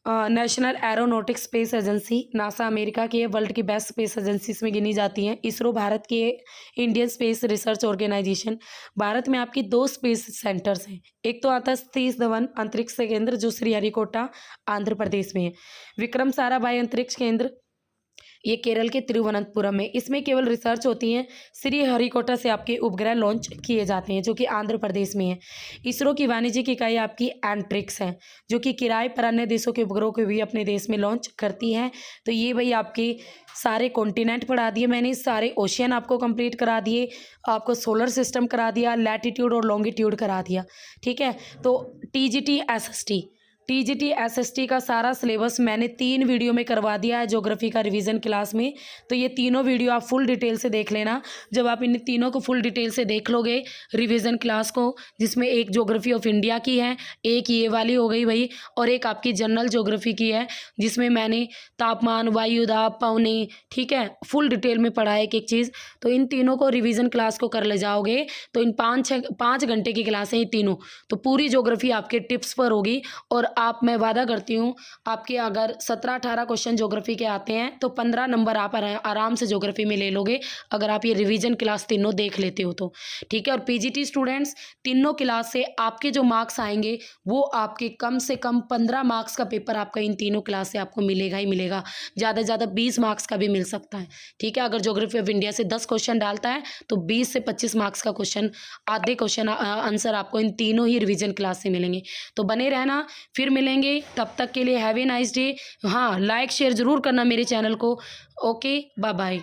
national aeronautics space agency. NASA America की है, वर्ल्ड की बेस्ट स्पेस एजेंसीज में गिनी जाती हैं। इसरो भारत की है, Indian Space Research Organisation. Bharat में आपकी 2 स्पेस सेंटर्स हैं, एक तो आता है सतीश धवन अंतरिक्ष केंद्र जो श्रीहरिकोटा आंध्र प्रदेश में है। विक्रम साराभाई अंतरिक्ष केंद्र ये केरल के तिरुवनंतपुरम में, इसमें केवल रिसर्च होती है। श्रीहरिकोटा से आपके उपग्रह लॉन्च किए जाते हैं जो कि आंध्र प्रदेश में है। इसरो की वाणिज्यिक इकाई आपकी एंट्रिक्स है जो कि किराए पर अन्य देशों के उपग्रहों को भी अपने देश में लॉन्च करती है। तो ये भाई आपके सारे कॉन्टिनेंट पढ़ा दिए मैंने, सारे ओशियन आपको कंप्लीट करा दिए, आपको सोलर सिस्टम करा दिया, लैटिट्यूड और लॉन्गिट्यूड करा दिया, ठीक है। तो TGT SST का सारा सिलेबस मैंने 3 वीडियो में करवा दिया है ज्योग्राफी का रिवीजन क्लास में। तो ये तीनों वीडियो आप फुल डिटेल से देख लेना। जब आप इन तीनों को फुल डिटेल से देख लोगे रिवीजन क्लास को, जिसमें एक ज्योग्राफी ऑफ इंडिया की है, एक ये वाली हो गई भाई, और एक आपकी जनरल ज्योग्राफी की है जिसमें मैंने तापमान, वायुदाब, पवने, ठीक है, फुल डिटेल में पढ़ा है एक एक चीज़। तो इन तीनों को रिवीजन क्लास को कर ले जाओगे तो इन 5 घंटे की क्लास है ये तीनों, तो पूरी ज्योग्राफी आपके टिप्स पर होगी। और आप, मैं वादा करती हूँ, आपके अगर 17-18 क्वेश्चन ज्योग्राफी के आते हैं तो 15 नंबर आप आराम से ज्योग्राफी में ले लोगे अगर आप ये रिवीजन क्लास तीनों देख लेते हो तो, ठीक है। और PGT स्टूडेंट्स, तीनों क्लास से आपके जो मार्क्स आएंगे वो आपके कम से कम 15 मार्क्स का पेपर आपका इन तीनों क्लास से आपको मिलेगा ही मिलेगा। ज़्यादा से ज़्यादा 20 मार्क्स का भी मिल सकता है, ठीक है। अगर ज्योग्राफी ऑफ इंडिया से 10 क्वेश्चन डालता है तो 20 से 25 मार्क्स का क्वेश्चन, आधे क्वेश्चन आंसर आपको इन तीनों ही रिवीजन क्लास से मिलेंगे। तो बने रहना, फिर मिलेंगे, तब तक के लिए हैव ए नाइस डे। हाँ, लाइक शेयर ज़रूर करना मेरे चैनल को। Okay, bye bye.